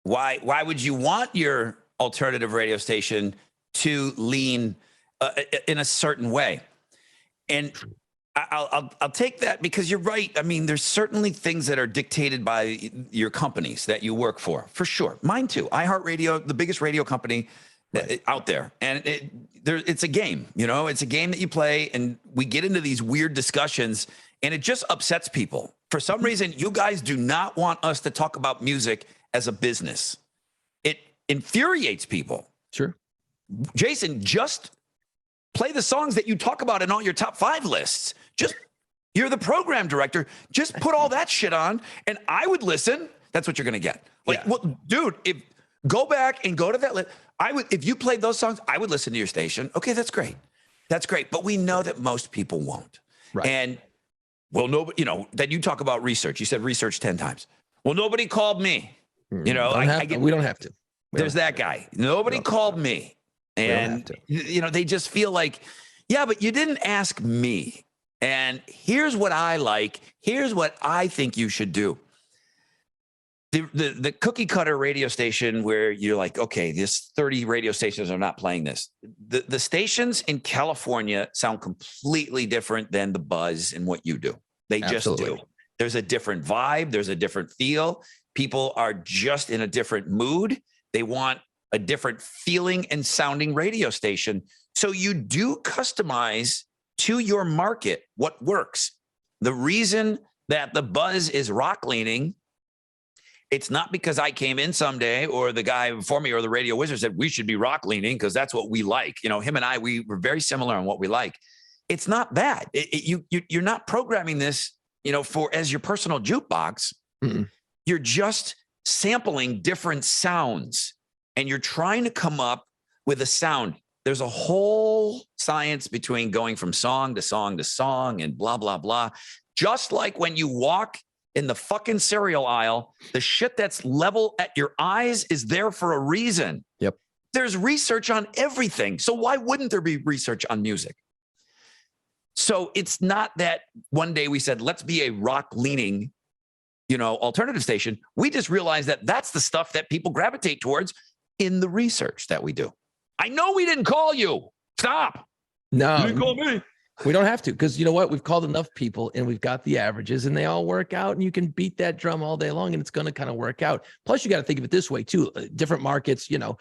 Why would you want your alternative radio station to lean in a certain way? And I'll take that because you're right. I mean, there's certainly things that are dictated by your companies that you work for sure. Mine too. iHeartRadio, the biggest radio company out there. And it's a game, it's a game that you play, and we get into these weird discussions, and it just upsets people. For some reason, you guys do not want us to talk about music as a business. It infuriates people. Sure. Jason, just play the songs that you talk about in all your top 5 lists. You're the program director. Just put all that shit on, and I would listen. That's what you're going to get. Well, dude, go back and go to that list. If you played those songs, I would listen to your station. Okay, that's great. That's great. But we know that most people won't. Right. And nobody, then you talk about research. You said research 10 times. Well, nobody called me. We don't have to. There's that guy. Nobody called me. And, they just feel like, yeah, but you didn't ask me. And here's what I like. Here's what I think you should do. the cookie cutter radio station where you're like, okay, this 30 radio stations are not playing this. The stations in California sound completely different than the buzz in what you do. They just do. There's a different vibe. There's a different feel. People are just in a different mood. They want a different feeling and sounding radio station. So you do customize to your market what works. The reason that the buzz is rock leaning, it's not because I came in someday or the guy before me or the radio wizard said we should be rock leaning because that's what we like. You know, him and I, we were very similar on what we like. It's not that. You're not programming this, you know, for as your personal jukebox. Mm-mm. You're just sampling different sounds and you're trying to come up with a sound. There's a whole science between going from song to song to song and blah, blah, blah. Just like when you walk in the fucking cereal aisle, the shit that's level at your eyes is there for a reason. Yep. There's research on everything. So why wouldn't there be research on music? So it's not that one day we said, let's be a rock leaning, you know, alternative station. We just realized that that's the stuff that people gravitate towards in the research that we do. I know we didn't call you. Stop. No, You didn't call me. we don't have to, because you know what? We've called enough people and we've got the averages and they all work out, and you can beat that drum all day long and it's going to kind of work out. Plus, you got to think of it this way too. Different markets, you know,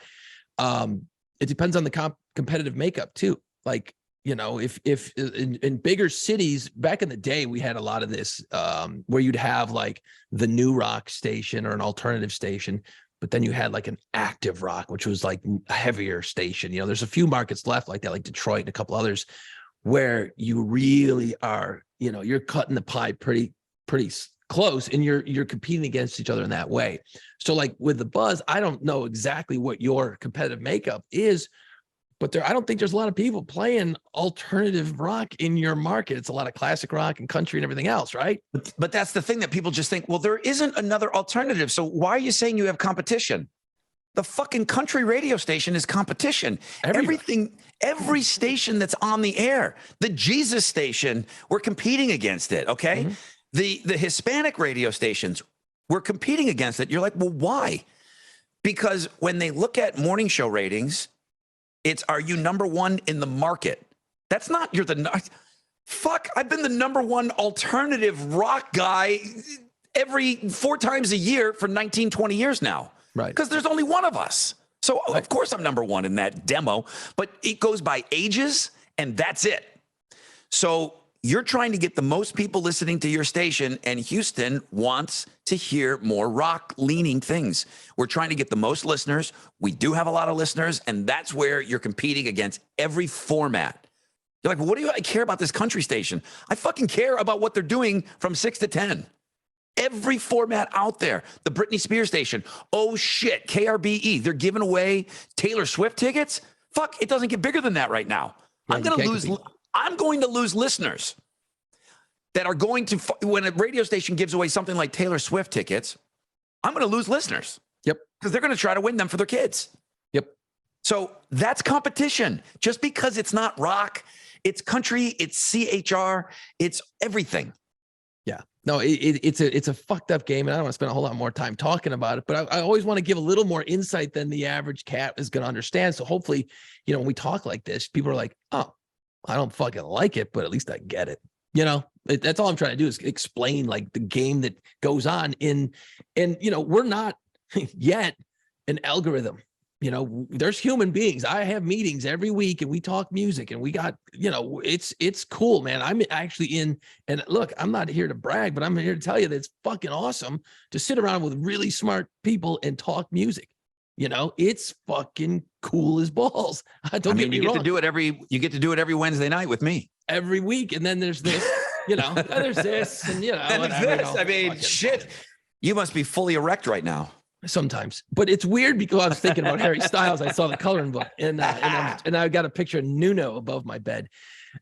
it depends on the competitive makeup too. Like, you know, if in bigger cities back in the day, we had a lot of this where you'd have like the new rock station or an alternative station, but then you had like an active rock, which was like a heavier station. You know, there's a few markets left like that, like Detroit and a couple others, where you really are, you know, you're cutting the pie pretty close and you're competing against each other in that way. So like with the buzz, I don't know exactly what your competitive makeup is, but I don't think there's a lot of people playing alternative rock in your market. It's a lot of classic rock and country and everything else, right? But that's the thing that people just think, well, there isn't another alternative. So why are you saying you have competition? The fucking country radio station is competition. Every station that's on the air, the Jesus station, we're competing against it, okay? Mm-hmm. The Hispanic radio stations, we're competing against it. You're like, well, why? Because when they look at morning show ratings, it's, are you number one in the market? That's not, fuck, I've been the number one alternative rock guy every 4 times a year for 19, 20 years now. Right. Because there's only one of us. So of course I'm number one in that demo, but it goes by ages and that's it. So you're trying to get the most people listening to your station, and Houston wants to hear more rock leaning things. We're trying to get the most listeners. We do have a lot of listeners, and that's where you're competing against every format. You're like, well, what do I care about this country station? I fucking care about what they're doing from 6 to 10. Every format out there. The Britney Spears station. Oh shit, KRBE. They're giving away Taylor Swift tickets. Fuck, it doesn't get bigger than that right now. Yeah, I'm going to lose listeners that are going to, when a radio station gives away something like Taylor Swift tickets, I'm going to lose listeners. Yep. Because they're going to try to win them for their kids. Yep. So that's competition. Just because it's not rock, it's country, it's CHR, it's everything. Yeah. No, it's a fucked up game, and I don't want to spend a whole lot more time talking about it, but I always want to give a little more insight than the average cat is going to understand. So hopefully, you know, when we talk like this, people are like, oh, I don't fucking like it, but at least I get it. You know, that's all I'm trying to do is explain like the game that goes on and, you know, we're not yet an algorithm. You know, there's human beings. I have meetings every week and we talk music and we got, you know, it's cool, man. I'm actually in, and look, I'm not here to brag, but I'm here to tell you that it's fucking awesome to sit around with really smart people and talk music. You know, it's fucking cool as balls. Don't get me wrong. You get to do it every Wednesday night with me. Every week. And then there's this, you know, there's this and, you know. And there's this. I mean, shit. You must be fully erect right now. Sometimes, but it's weird because I was thinking about Harry Styles. I saw the coloring book and I got a picture of Nuno above my bed.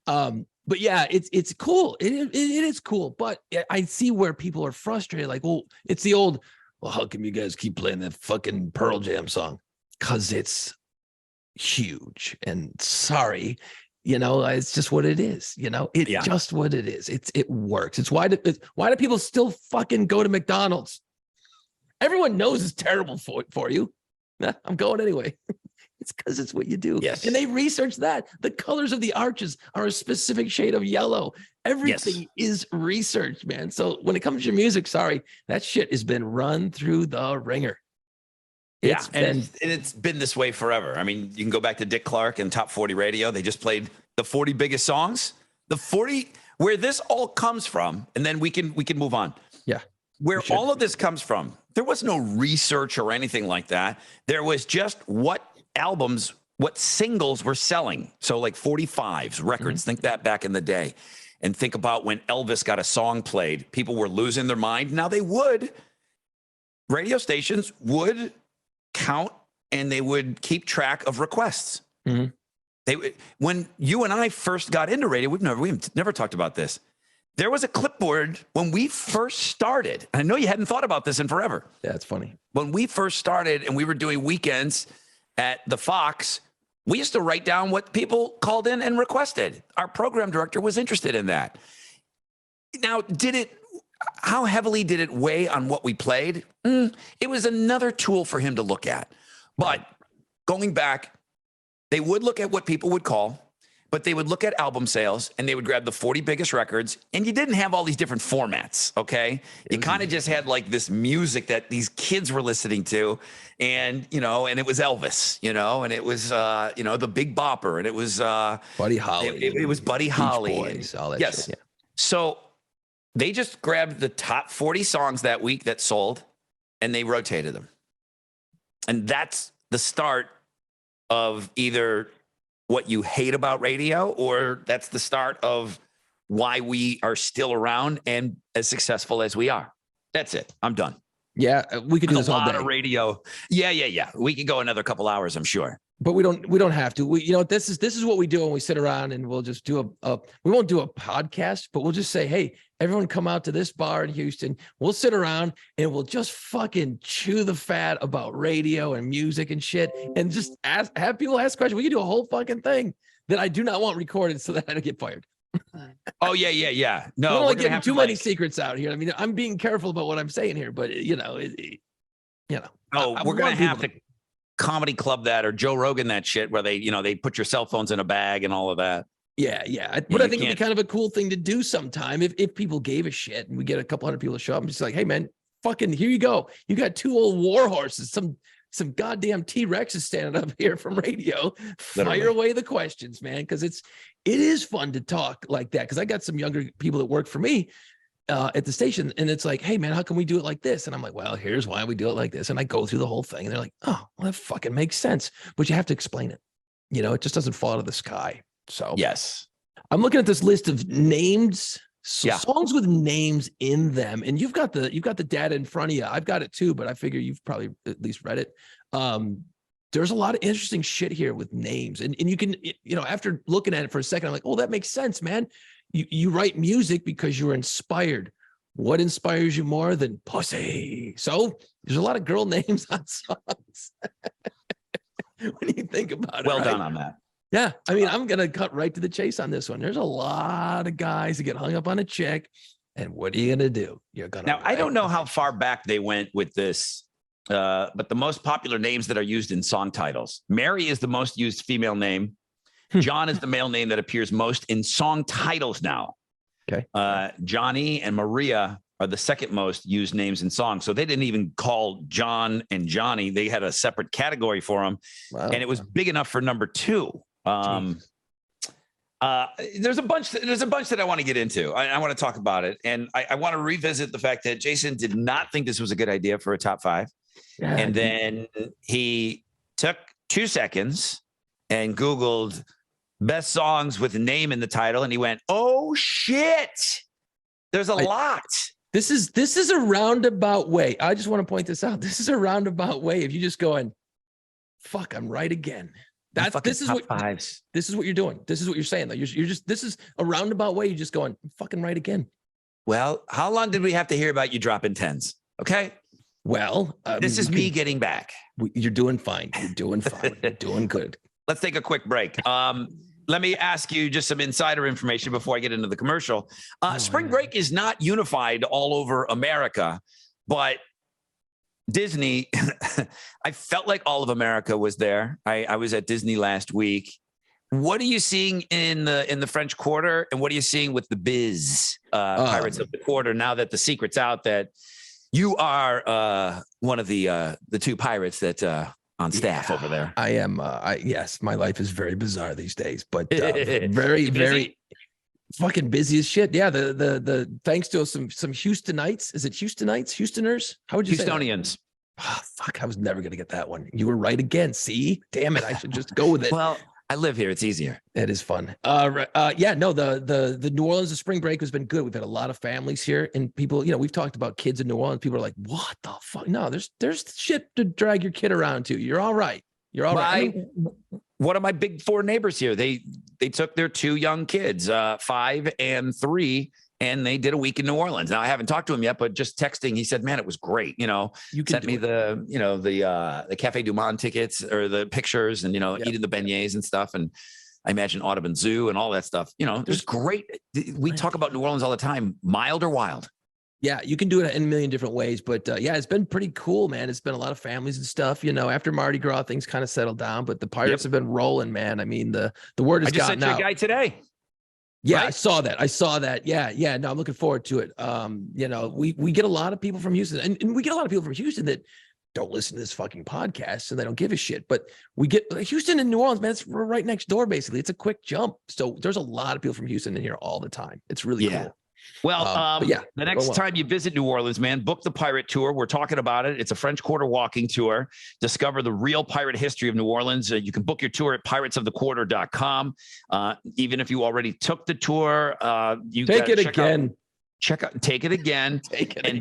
But yeah, it's cool. It is cool. But I see where people are frustrated. Like, well, it's the old, well, how come you guys keep playing that fucking Pearl Jam song? Cause it's huge and sorry, you know, it's just what it is. You know, it's just what it is. It works. It's why do people still fucking go to McDonald's? Everyone knows it's terrible for you. Nah, I'm going anyway. It's because it's what you do. Yes. And they researched that. The colors of the arches are a specific shade of yellow. Everything is researched, man. So when it comes to your music, sorry, that shit has been run through the ringer. And it's been this way forever. I mean, you can go back to Dick Clark and Top 40 Radio. They just played the 40 biggest songs, the 40 where this all comes from, and then we can move on. Yeah. Where all of this comes from. There was no research or anything like that. There was just what albums, what singles were selling. So like 45s, records, think that back in the day. And think about when Elvis got a song played, people were losing their mind. Now radio stations would count and they would keep track of requests. When you and I first got into radio, we've never talked about this. There was a clipboard when we first started. I know you hadn't thought about this in forever. Yeah, it's funny. When we first started and we were doing weekends at the Fox, we used to write down what people called in and requested. Our program director was interested in that. Now, how heavily did it weigh on what we played? It was another tool for him to look at. But going back, they would look at what people would call, but they would look at album sales and they would grab the 40 biggest records. And you didn't have all these different formats, okay? You kind of just had like this music that these kids were listening to. And, and it was Elvis, and it was, the Big Bopper, and it was Buddy Holly. It was Buddy Holly. Boys, all that yes. shit, yeah. So they just grabbed the top 40 songs that week that sold and they rotated them. And that's the start of either what you hate about radio, or that's the start of why we are still around and as successful as we are. That's it. I'm done. Yeah, we could do this all day. Of radio. Yeah. We could go another couple hours, I'm sure. But we don't have to. This is what we do when we sit around and we'll just do we won't do a podcast, but we'll just say, hey, everyone come out to this bar in Houston. We'll sit around and we'll just fucking chew the fat about radio and music and shit, and just have people ask questions. We can do a whole fucking thing that I do not want recorded so that I don't get fired. Oh yeah. No, I don't like getting too many secrets out here. I mean, I'm being careful about what I'm saying here, but we're gonna have to comedy club that or Joe Rogan that shit where they put your cell phones in a bag and all of that. Yeah. But I think it'd be kind of a cool thing to do sometime if people gave a shit and we get a couple hundred people to show up. I'm just like, hey man, fucking here you go. You got two old war horses, some goddamn T-Rexes standing up here from radio. Fire away the questions, man, because it is fun to talk like that. Because I got some younger people that work for me at the station, and it's like, hey man, how can we do it like this? And I'm like, well, here's why we do it like this. And I go through the whole thing, and they're like, oh, well, that fucking makes sense. But you have to explain it. It just doesn't fall out of the sky. So yes, I'm looking at this list of names. Songs with names in them, and you've got the data in front of you. I've got it too, but I figure you've probably at least read it. There's a lot of interesting shit here with names, and you can, after looking at it for a second, I'm like, oh, that makes sense, man. You write music because you're inspired. What inspires you more than pussy? So there's a lot of girl names on songs. When you think about it, well done on that. Yeah, I mean, I'm gonna cut right to the chase on this one. There's a lot of guys that get hung up on a chick, and what are you gonna do? You're gonna. Now, I don't know how far back they went with this, but the most popular names that are used in song titles: Mary is the most used female name. John is the male name that appears most in song titles now. Okay. Johnny and Maria are the second most used names in songs. So they didn't even call John and Johnny. They had a separate category for them, and it was big enough for number 2. There's a bunch that I want to get into. I want to talk about it. And I want to revisit the fact that Jason did not think this was a good idea for a top 5. Yeah, and then he took 2 seconds and Googled best songs with a name in the title. And he went, oh shit, there's a lot. This is a roundabout way. I just want to point this out. This is a roundabout way of you just going, fuck, I'm right again. This is what you're doing. This is what you're saying though. You're just, this is a roundabout way. You're just going, I'm fucking right again. Well, how long did we have to hear about you dropping 10s? Okay. Well, this is me getting back. You're doing fine. You're doing fine. You're doing good. Let's take a quick break. Let me ask you just some insider information before I get into the commercial. Spring break is not unified all over America, but Disney, I felt like all of America was there. I was at Disney last week. What are you seeing in the French Quarter, and what are you seeing with the Biz Pirates of the Quarter now that the secret's out that you are one of the two pirates that on staff over there? I am. Yes, my life is very bizarre these days, but very fucking busy as shit. Yeah, the thanks to some Houstonites. Is it Houstonites? Houstoners? How would you say that? Houstonians. Oh, fuck, I was never gonna get that one. You were right again. See, damn it, I should just go with it. Well, I live here. It's easier. It is fun. Yeah, no, the New Orleans, the spring break has been good. We've had a lot of families here, and people, we've talked about kids in New Orleans. People are like, what the fuck? No, there's shit to drag your kid around to. You're all right. You're all right. One of my big four neighbors here, they took their two young kids, 5 and 3, and they did a week in New Orleans. Now I haven't talked to him yet, but just texting, he said, "Man, it was great." You sent me the Cafe Du Monde tickets or the pictures, and eating the beignets and stuff, and I imagine Audubon Zoo and all that stuff. There's great. We talk about New Orleans all the time. Mild or wild? Yeah, you can do it in a million different ways, but yeah, it's been pretty cool, man. It's been a lot of families and stuff. After Mardi Gras, things kind of settled down, but the Pirates have been rolling, man. I mean, the word has gotten out. I just sent you a guy today. Yeah, right? I saw that. Yeah. No, I'm looking forward to it. We get a lot of people from Houston, and we get a lot of people from Houston that don't listen to this fucking podcast, and they don't give a shit. But we get Houston and New Orleans, man. It's right next door, basically. It's a quick jump. So there's a lot of people from Houston in here all the time. It's really cool. Well, the next time you visit New Orleans, man, book the pirate tour. We're talking about it. It's a French Quarter walking tour. Discover the real pirate history of New Orleans. You can book your tour at piratesofthequarter.com. Even if you already took the tour, you take it again. Take it again.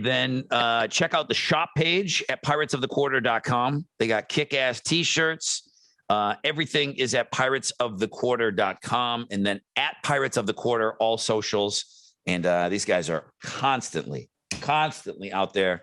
Then check out the shop page at piratesofthequarter.com. They got kick-ass t-shirts. Everything is at piratesofthequarter.com, and then at Pirates of the Quarter, all socials. And these guys are constantly out there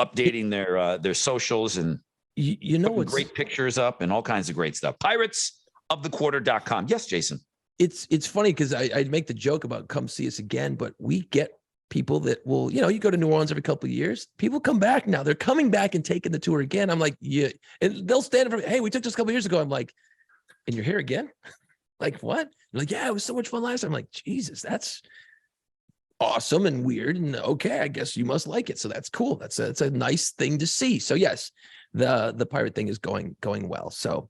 updating their socials and what's great pictures up and all kinds of great stuff. Piratesofthequarter.com. Yes, Jason. It's funny because I make the joke about come see us again, but we get people that will, you go to New Orleans every couple of years. People come back now. They're coming back and taking the tour again. I'm like, yeah, and they'll stand in front of me. Hey, we took this a couple of years ago. I'm like, and you're here again? Like what? You're like, yeah, it was so much fun last time. I'm like, Jesus, that's awesome and weird, and okay, I guess you must like it, so that's cool. That's a nice thing to see. So yes, the pirate thing is going well, so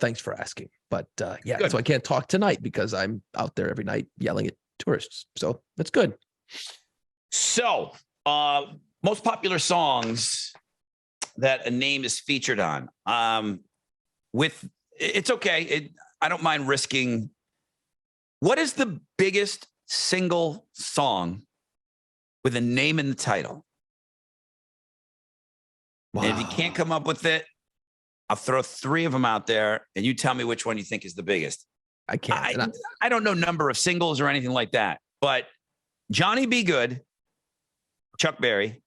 thanks for asking. But yeah, good. So I can't talk tonight because I'm out there every night yelling at tourists, so that's good. So most popular songs that a name is featured on, with it's okay, I don't mind risking. What is the biggest single song with a name in the title? Wow. And if you can't come up with it, I'll throw 3 of them out there, and you tell me which one you think is the biggest. I can't. I don't know number of singles or anything like that, but Johnny B. Good, Chuck Berry,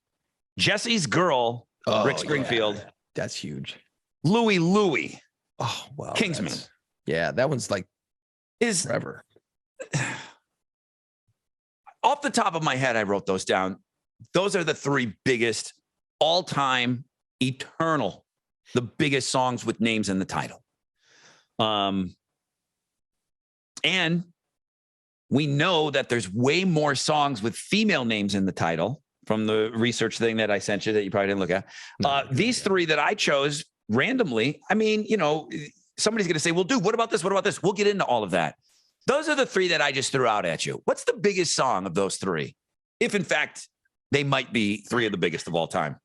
Jesse's Girl, Rick Springfield. Yeah. That's huge. Louie. Oh, wow. Kingsman. Yeah, that one's like forever. Off the top of my head, I wrote those down. Those are the 3 biggest all-time, eternal, the biggest songs with names in the title. And we know that there's way more songs with female names in the title from the research thing that I sent you that you probably didn't look at. These 3 that I chose randomly, I mean, somebody's going to say, well, dude, what about this? What about this? We'll get into all of that. Those are the 3 that I just threw out at you. What's the biggest song of those 3? If, in fact, they might be 3 of the biggest of all time.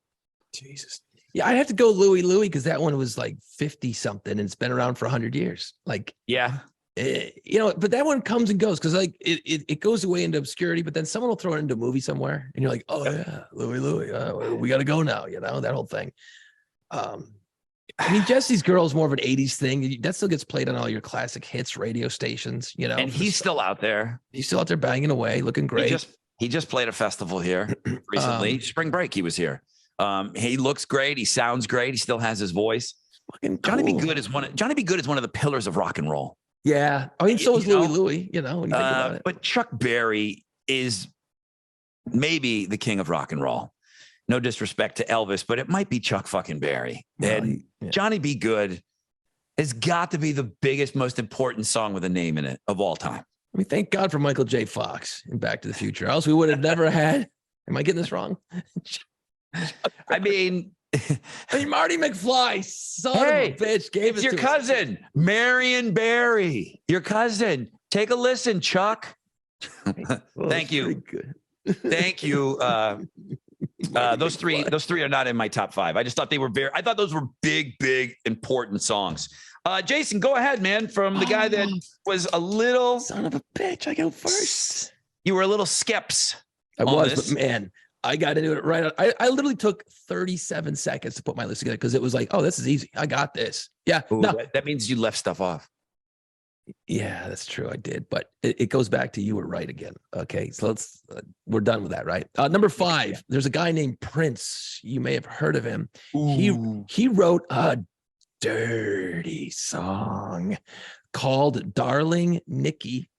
Jesus. Yeah, I'd have to go Louie because that one was like 50-something, and it's been around for 100 years. Like, yeah. But that one comes and goes because like it goes away into obscurity, but then someone will throw it into a movie somewhere, and you're like, oh, yeah, Louie. We got to go now, that whole thing. I mean, Jesse's Girl is more of an 80s thing. That still gets played on all your classic hits radio stations, And he's still out there. He's still out there banging away, looking great. He just played a festival here recently. Spring break, he was here. He looks great. He sounds great. He still has his voice. Fucking cool. Johnny B. Good is one of the pillars of rock and roll. Yeah. I mean, so is Louie, when you think about it. But Chuck Berry is maybe the king of rock and roll. No disrespect to Elvis, but it might be Chuck fucking Berry. And Johnny Be Good has got to be the biggest, most important song with a name in it of all time. I mean, thank God for Michael J. Fox in Back to the Future. Else we would have never had. Am I getting this wrong? I mean, Marty McFly, son of a bitch, gave it's it your to cousin, Marion Barry. Your cousin. Take a listen, Chuck. Thank you. Thank you. Those three are not in my top 5. I just thought they were I thought those were big, important songs. Jason, go ahead, man. From the guy that was a little son of a bitch. I go first. You were a little skeps. I was, but man, I got into it right. I literally took 37 seconds to put my list together because it was like, oh, this is easy. I got this. Yeah. Ooh, no, that means you left stuff off. Yeah, that's true. I did, but it goes back to you were right again. Okay, so we're done with that, right? Number 5. There's a guy named Prince. You may have heard of him. Ooh. He wrote a dirty song called "Darling Nikki."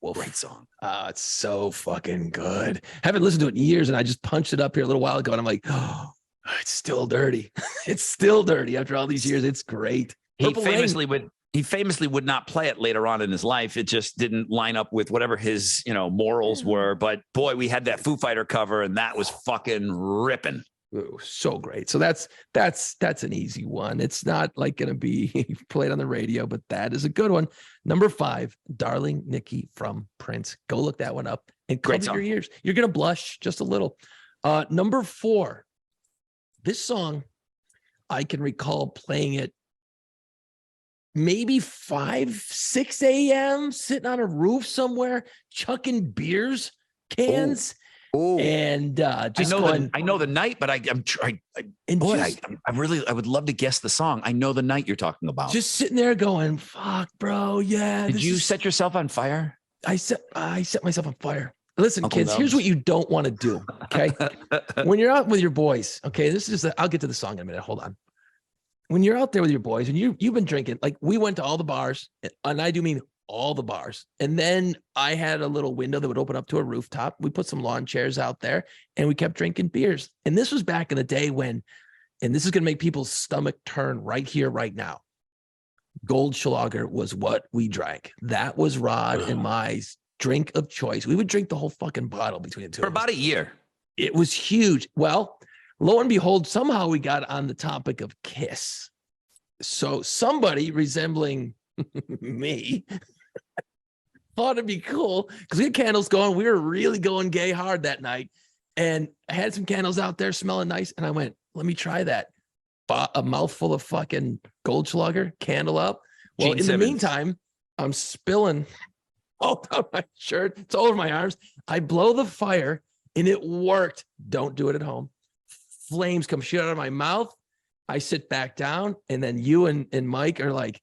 Wolf. Great song. It's so fucking good. Haven't listened to it in years, and I just punched it up here a little while ago, and I'm like, oh, it's still dirty. It's still dirty after all these years. It's great. He famously would not play it later on in his life. It just didn't line up with whatever his, morals were. But boy, we had that Foo Fighter cover, and that was fucking ripping. Ooh, so great. So that's an easy one. It's not like going to be played on the radio, but that is a good one. Number 5, "Darling Nikki" from Prince. Go look that one up and cover your ears. You're going to blush just a little. Number 4, this song, I can recall playing it maybe 5, 6 a.m. sitting on a roof somewhere, chucking beers cans. Oh, and just I know the night, but I would love to guess the song. I know the night you're talking about. Just sitting there going, "Fuck, bro, yeah." Did you set yourself on fire? I set myself on fire. Listen, Uncle kids, here's what you don't want to do. Okay, when you're out with your boys. Okay, this is I'll get to the song in a minute. Hold on. When you're out there with your boys and you've been drinking, like we went to all the bars, and I do mean all the bars. And then I had a little window that would open up to a rooftop. We put some lawn chairs out there and we kept drinking beers. And this was back in the day when, and this is going to make people's stomach turn right here, right now. Goldschlager was what we drank. That was Rod and my drink of choice. We would drink the whole fucking bottle between the two for about a year. It was huge. Well, lo and behold, somehow we got on the topic of Kiss. So somebody resembling me thought it'd be cool because we had candles going. We were really going gay hard that night. And I had some candles out there smelling nice. And I went, let me try that. Bought a mouthful of fucking Goldschlager, candle up. Well, in the meantime, I'm spilling all down my shirt. It's all over my arms. I blow the fire and it worked. Don't do it at home. Flames come shoot out of my mouth. I sit back down, and then you and Mike are like,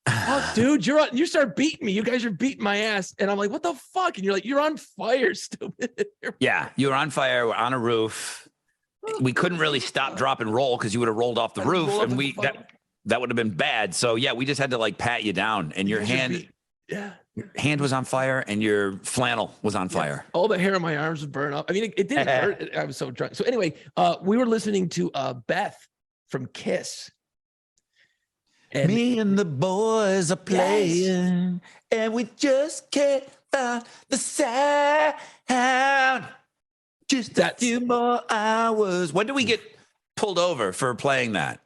"Fuck, dude, you start beating me. You guys are beating my ass." And I'm like, "What the fuck?" And you're like, "You're on fire, stupid." Yeah, you were on fire. We're on a roof. We couldn't really stop, drop, and roll because you would have rolled off the roof, and that would have been bad. So yeah, we just had to like pat you down, and your hand was on fire, and your flannel was on fire. All the hair on my arms was burned up. I mean, it didn't hurt. I was so drunk. So anyway, we were listening to Beth from Kiss. And me and the boys are playing, and we just can't find the sound. Just a few more hours. When do we get pulled over for playing that?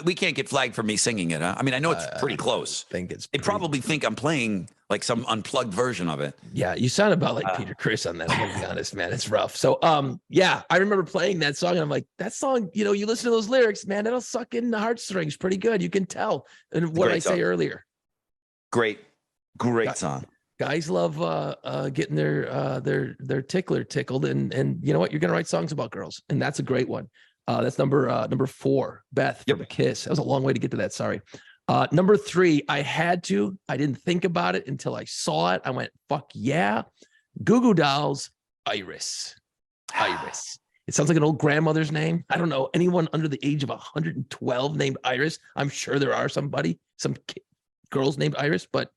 We can't get flagged for me singing it, huh? I mean, I know it's pretty close. I think they probably think I'm playing like some unplugged version of it. Yeah, you sound about like Peter Criss on that. I'm gonna be honest, man. It's rough. So, yeah, I remember playing that song, and I'm like, that song. You listen to those lyrics, man. That'll suck in the heartstrings pretty good. You can tell. And what I say earlier. Great song. Guys love getting their tickler tickled, and you know what? You're gonna write songs about girls, and that's a great one. That's number 4, Beth from Kiss. That was a long way to get to that. Sorry. Number 3, I didn't think about it until I saw it. I went, fuck yeah. Goo Goo Dolls, Iris. Iris. It sounds like an old grandmother's name. I don't know anyone under the age of 112 named Iris. I'm sure there are some girls named Iris, but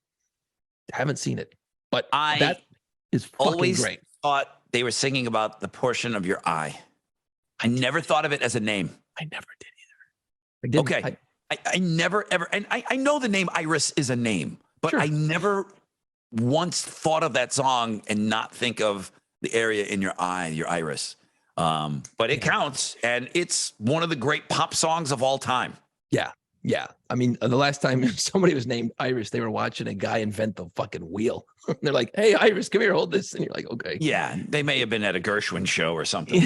I haven't seen it. But that is fucking always great. Thought they were singing about the portion of your eye. I never thought of it as a name. I never did either. I didn't, Okay. I never, ever, and I know the name Iris is a name, but Sure. I never once thought of that song and not think of the area in your eye, your iris. But it counts, and it's one of the great pop songs of all time. Yeah. I mean, the last time somebody was named Iris, they were watching a guy invent the fucking wheel. They're like, hey, Iris, come here, hold this. And you're like, okay. Yeah, they may have been at a Gershwin show or something.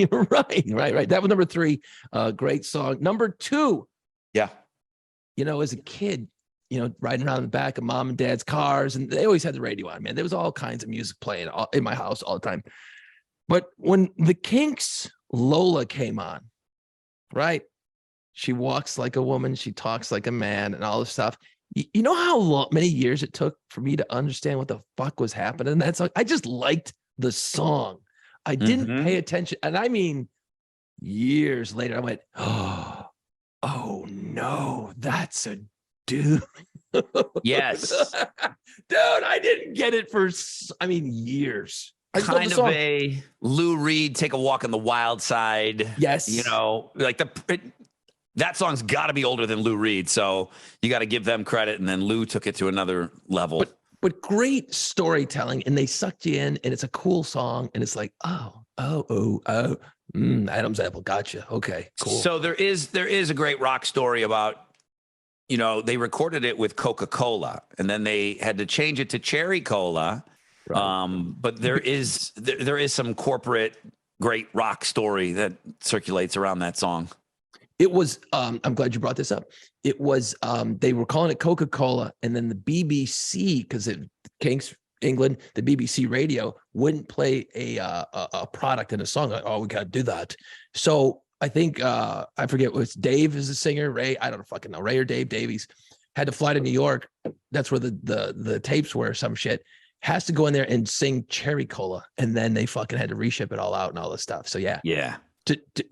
Right. That was number 3. Great song. Number 2. Yeah. As a kid, riding around in the back of mom and dad's cars, and they always had the radio on, man. There was all kinds of music playing in my house all the time. But when the Kinks' Lola came on, right? She walks like a woman, she talks like a man, and all this stuff. You know how many years it took for me to understand what the fuck was happening in that song? I just liked the song. I didn't pay attention. And I mean, years later, I went, oh no, that's a dude. Yes. Dude, I didn't get it for, years. Kind of a Lou Reed, Take a Walk on the Wild Side. Yes. Like that song's got to be older than Lou Reed, so you got to give them credit. And then Lou took it to another level. But great storytelling, and they sucked you in, and it's a cool song, and it's like, Adam's apple, gotcha. Okay, cool. So there is a great rock story about, they recorded it with Coca-Cola, and then they had to change it to Cherry Cola. Right. But there is some corporate great rock story that circulates around that song. It was, I'm glad you brought this up. It was, they were calling it Coca-Cola, and then the BBC, because it Kinks England, the BBC radio wouldn't play a product in a song. Like, we got to do that. So I think, I forget what's Dave is the singer, Ray, I don't fucking know, Ray or Dave Davies, had to fly to New York. That's where the tapes were, some shit. Has to go in there and sing Cherry Cola, and then they fucking had to reship it all out and all this stuff. So yeah.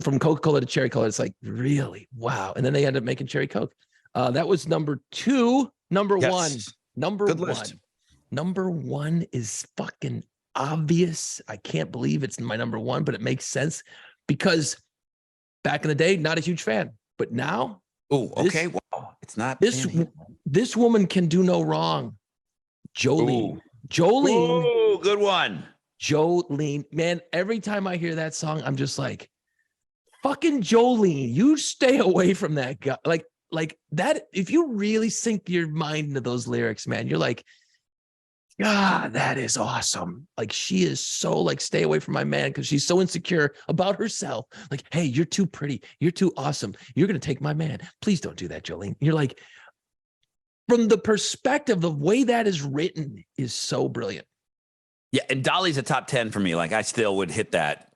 From Coca-Cola to Cherry Cola, it's like, really? Wow. And then they ended up making Cherry Coke. That was number 2. Number 1. Number Good 1. List. Number 1 is fucking obvious. I can't believe it's my number 1, but it makes sense because back in the day, not a huge fan. But now, okay. Wow. It's not this woman can do no wrong. Jolene. Ooh. Jolene. Good one. Jolene. Man, every time I hear that song, I'm just like, fucking Jolene, you stay away from that guy. Like that, if you really sink your mind into those lyrics, man, you're like, God, that is awesome. Like, she is so like, stay away from my man, because she's so insecure about herself. Like, hey, you're too pretty. You're too awesome. You're going to take my man. Please don't do that, Jolene. You're like, from the perspective, the way that is written is so brilliant. Yeah, and Dolly's a top 10 for me. Like, I still would hit that.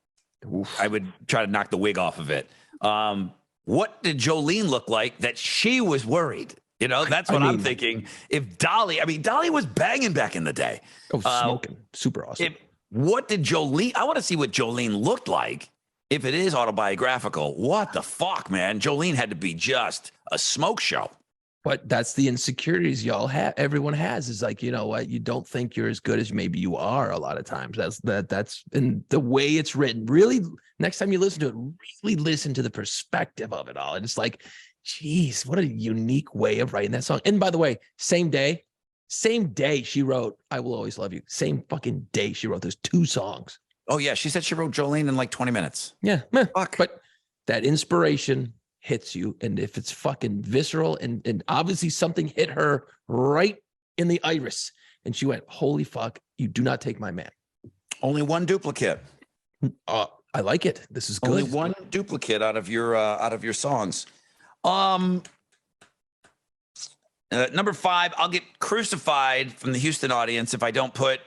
Oof. I would try to knock the wig off of it. What did Jolene look like that she was worried? That's what I'm thinking. If Dolly was banging back in the day. Smoking. Super awesome. What did Jolene, I want to see what Jolene looked like. If it is autobiographical, what the fuck, man? Jolene had to be just a smoke show. But that's the insecurities y'all have. Everyone has, is like, you know what? You don't think you're as good as maybe you are a lot of times. That's in the way it's written. Really, next time you listen to it, really listen to the perspective of it all. And it's like, geez, what a unique way of writing that song. And by the way, same day she wrote I Will Always Love You. Same fucking day she wrote those 2 songs. Oh, yeah. She said she wrote Jolene in like 20 minutes. Yeah. Fuck. But that inspiration hits you, and if it's fucking visceral, and obviously something hit her right in the iris, and she went, holy fuck, you do not take my man. Only one duplicate. I like it. This is good. Only one duplicate out of your songs. Number 5, I'll get crucified from the Houston audience if I don't put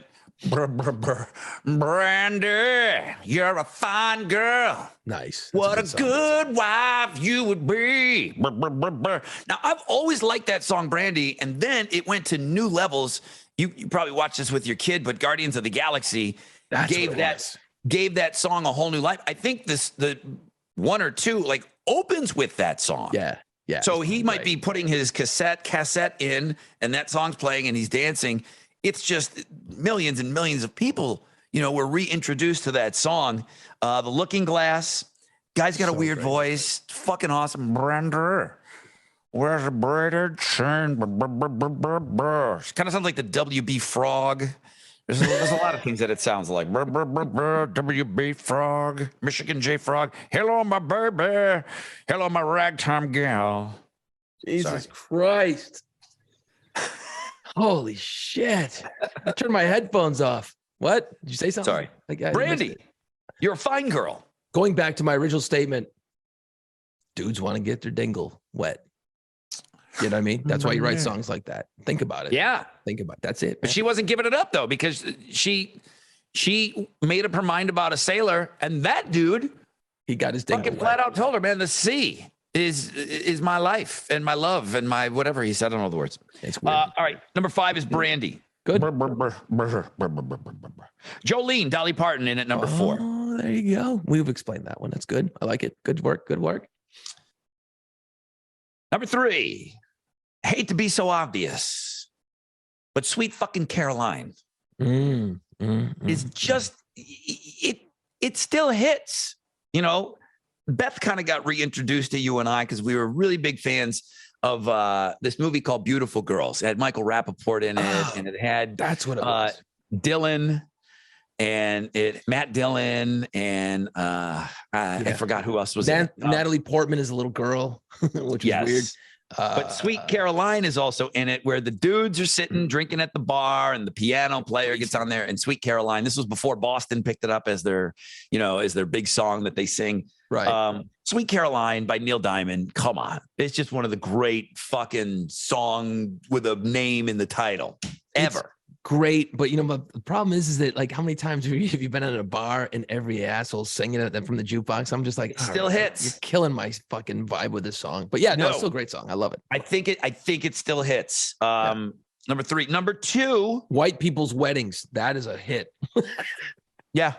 Brandy, you're a fine girl. Nice. What a good wife you would be. Now, I've always liked that song, Brandy, and then it went to new levels. You probably watched this with your kid, but Guardians of the Galaxy gave that song a whole new life. I think the 1 or 2 like opens with that song. Yeah. So he might be putting his cassette in, and that song's playing, and he's dancing. It's just millions and millions of people, were reintroduced to that song. The Looking Glass, Guy's got a So weird great. voice. Fucking awesome. Brenda, where's a braided chain? Kind of sounds like the WB Frog. There's a lot of things that it sounds like. WB Frog, Michigan J Frog. Hello, my baby. Hello, my ragtime gal. Jesus Christ. Holy shit. I turned my headphones off. What? Did you say something? Sorry. Like, I missed Brandy, it. you're a fine girl. Going back to my original statement, dudes want to get their dingle wet. You know what I mean? That's why you write songs like that. Think about it. Yeah. Think about it. That's it. But man. she wasn't giving it up, though, because she made up her mind about a sailor, and that dude He got his dingle fucking wet. flat out told her, man, the sea is my life and my love and my whatever he said. I don't know the words. It's weird. All right. Number 5 is Brandy. Good. Jolene, Dolly Parton in at number 4. Oh, there you go. We've explained that one. That's good. I like it. Good work. Good work. Number 3, hate to be so obvious, but Sweet Fucking Caroline is just, it still hits. You know, Beth kind of got reintroduced to you and I because we were really big fans of this movie called Beautiful Girls. It had Michael Rappaport in it, and it had That's what it was. Dylan and Matt Dillon, and I forgot who else was in it. Natalie Portman is a little girl, which is weird. But Sweet Caroline is also in it, where the dudes are sitting drinking at the bar and the piano player gets on there. And Sweet Caroline, this was before Boston picked it up as their big song that they sing. Right. Sweet Caroline by Neil Diamond. Come on. It's just one of the great fucking song with a name in the title ever. Great, but the problem is that, like, how many times have you been at a bar and every asshole singing it from the jukebox? I'm just like, It still hits. You're killing my fucking vibe with this song. But yeah, no, it's still a great song. I love it. I think it still hits. Number 3. Number 2, White People's Weddings. That is a hit. yeah,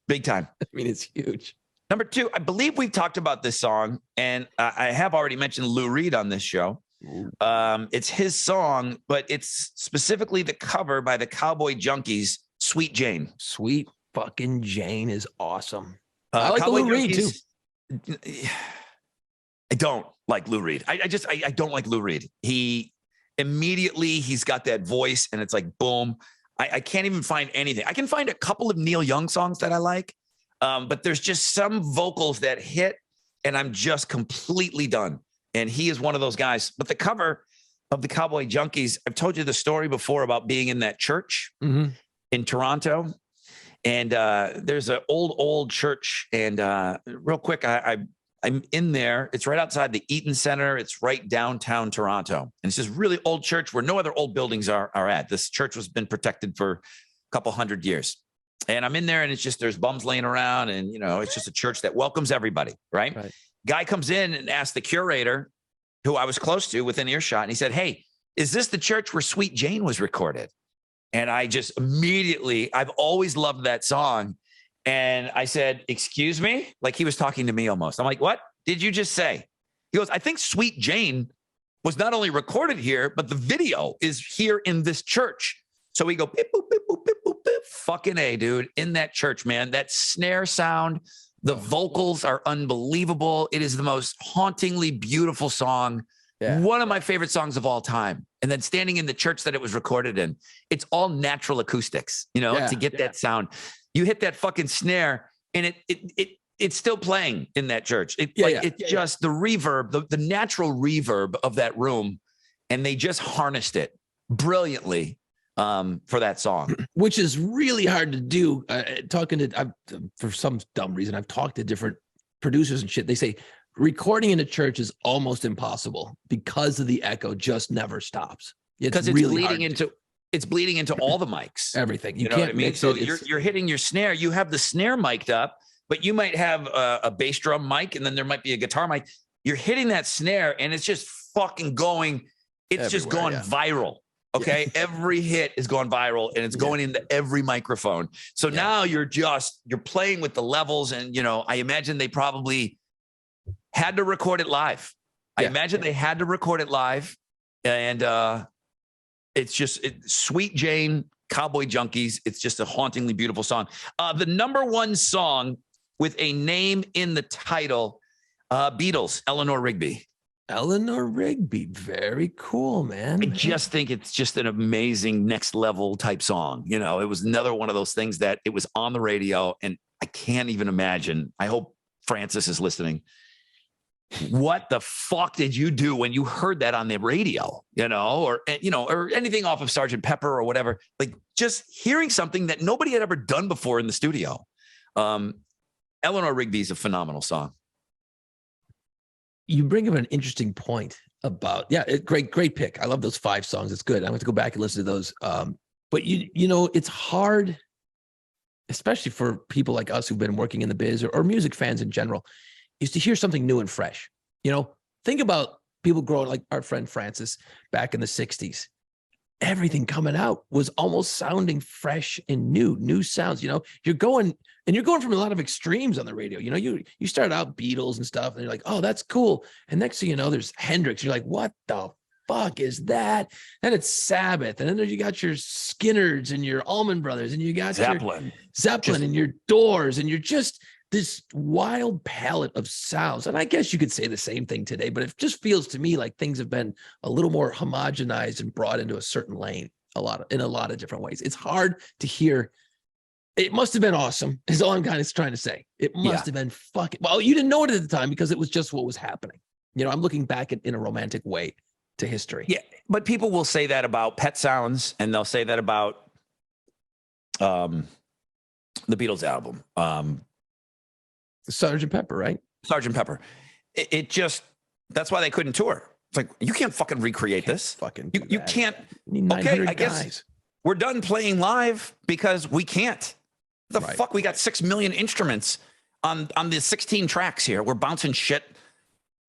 big time. I mean, it's huge. Number 2, I believe we've talked about this song, and I have already mentioned Lou Reed on this show. It's his song, but it's specifically the cover by the Cowboy Junkies, Sweet Jane. Sweet fucking Jane is awesome. I like Cowboy Lou Reed too. I don't like Lou Reed. I don't like Lou Reed. He's got that voice, and it's like boom. I can't even find anything. I can find a couple of Neil Young songs that I like, but there's just some vocals that hit, and I'm just completely done. And he is one of those guys. But the cover of the Cowboy Junkies, I've told you the story before about being in that church in Toronto. And there's an old church. And real quick, I'm in there. It's right outside the Eaton Center. It's right downtown Toronto. And it's this really old church where no other old buildings are at. This church has been protected for a couple hundred years. And I'm in there, and it's just there's bums laying around. And, it's just a church that welcomes everybody. Right. Guy comes in and asks the curator, who I was close to within earshot, and he said, "Hey, is this the church where Sweet Jane was recorded?" And I just immediately, I've always loved that song. And I said, "Excuse me?" Like he was talking to me almost. I'm like, "What did you just say?" He goes, "I think Sweet Jane was not only recorded here, but the video is here in this church." So we go, beep, boop, beep, boop, beep, boop, beep. Fucking A, dude, in that church, man, that snare sound, the vocals are unbelievable. It is the most hauntingly beautiful song. Yeah. One of my favorite songs of all time. And then standing in the church that it was recorded in, it's all natural acoustics, to get that sound. You hit that fucking snare, and it's still playing in that church. It's just the reverb, the natural reverb of that room. And they just harnessed it brilliantly for that song, which is really hard to do. For some dumb reason, I've talked to different producers and shit. They say recording in a church is almost impossible because of the echo just never stops. Because it's really bleeding into all the mics, everything. You know what I mean? So you're hitting your snare. You have the snare mic'd up, but you might have a bass drum mic, and then there might be a guitar mic. You're hitting that snare, and it's just fucking going. It's just going viral. Okay. Yeah. Every hit is going viral, and it's going into every microphone. So now you're playing with the levels, and I imagine they probably had to record it live. I imagine they had to record it live, and it's just Sweet Jane, Cowboy Junkies. It's just a hauntingly beautiful song. The number one song with a name in the title. Beatles, Eleanor Rigby. Eleanor Rigby. Very cool, man. I just think it's just an amazing next level type song. You know, it was another one of those things that it was on the radio, and I can't even imagine. I hope Francis is listening. What the fuck did you do when you heard that on the radio? Or anything off of Sgt. Pepper or whatever. Like just hearing something that nobody had ever done before in the studio. Eleanor Rigby is a phenomenal song. You bring up an interesting point about, great pick. I love those 5 songs. It's good. I'm going to go back and listen to those. But it's hard, especially for people like us who've been working in the biz or music fans in general, is to hear something new and fresh. Think about people growing like our friend Francis back in the 60s. Everything coming out was almost sounding fresh and new sounds. You're going from a lot of extremes on the radio. You start out Beatles and stuff, and you're like, oh, that's cool. And next thing you know, there's Hendrix. You're like, what the fuck is that? Then it's Sabbath, and then you got your Skinners and your Allman Brothers, and you got Zeppelin and your Doors, and you're just this wild palette of sounds. And I guess you could say the same thing today, but it just feels to me like things have been a little more homogenized and brought into a certain lane in a lot of different ways. It's hard to hear. It must have been awesome, is all I'm kind of trying to say. It must have been fucking, well, you didn't know it at the time because it was just what was happening. I'm looking back in a romantic way to history. Yeah, but people will say that about Pet Sounds, and they'll say that about the Beatles album. Sgt. Pepper, right? Sgt. Pepper. It just, that's why they couldn't tour. It's like, you can't fucking recreate this. You can't. Okay, I guess we're done playing live because we can't. Fuck, we got 6 million instruments on the 16 tracks here. We're bouncing shit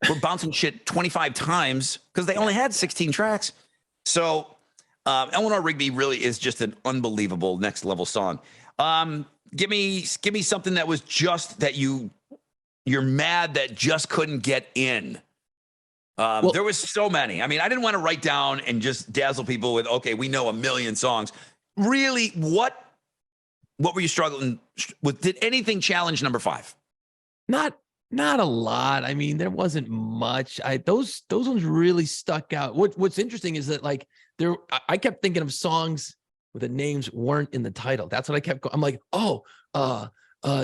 25 times because they only had 16 tracks. So Eleanor Rigby really is just an unbelievable next level song. Give me something that was just that you're mad that just couldn't get in. There was so many. I mean, I didn't want to write down and just dazzle people with, okay, we know 1 million songs. Really, what were you struggling with? Did anything challenge number 5? Not a lot. I mean, there wasn't much. Those ones really stuck out. What's interesting is that I kept thinking of songs where the names weren't in the title. That's what I kept going. I'm like,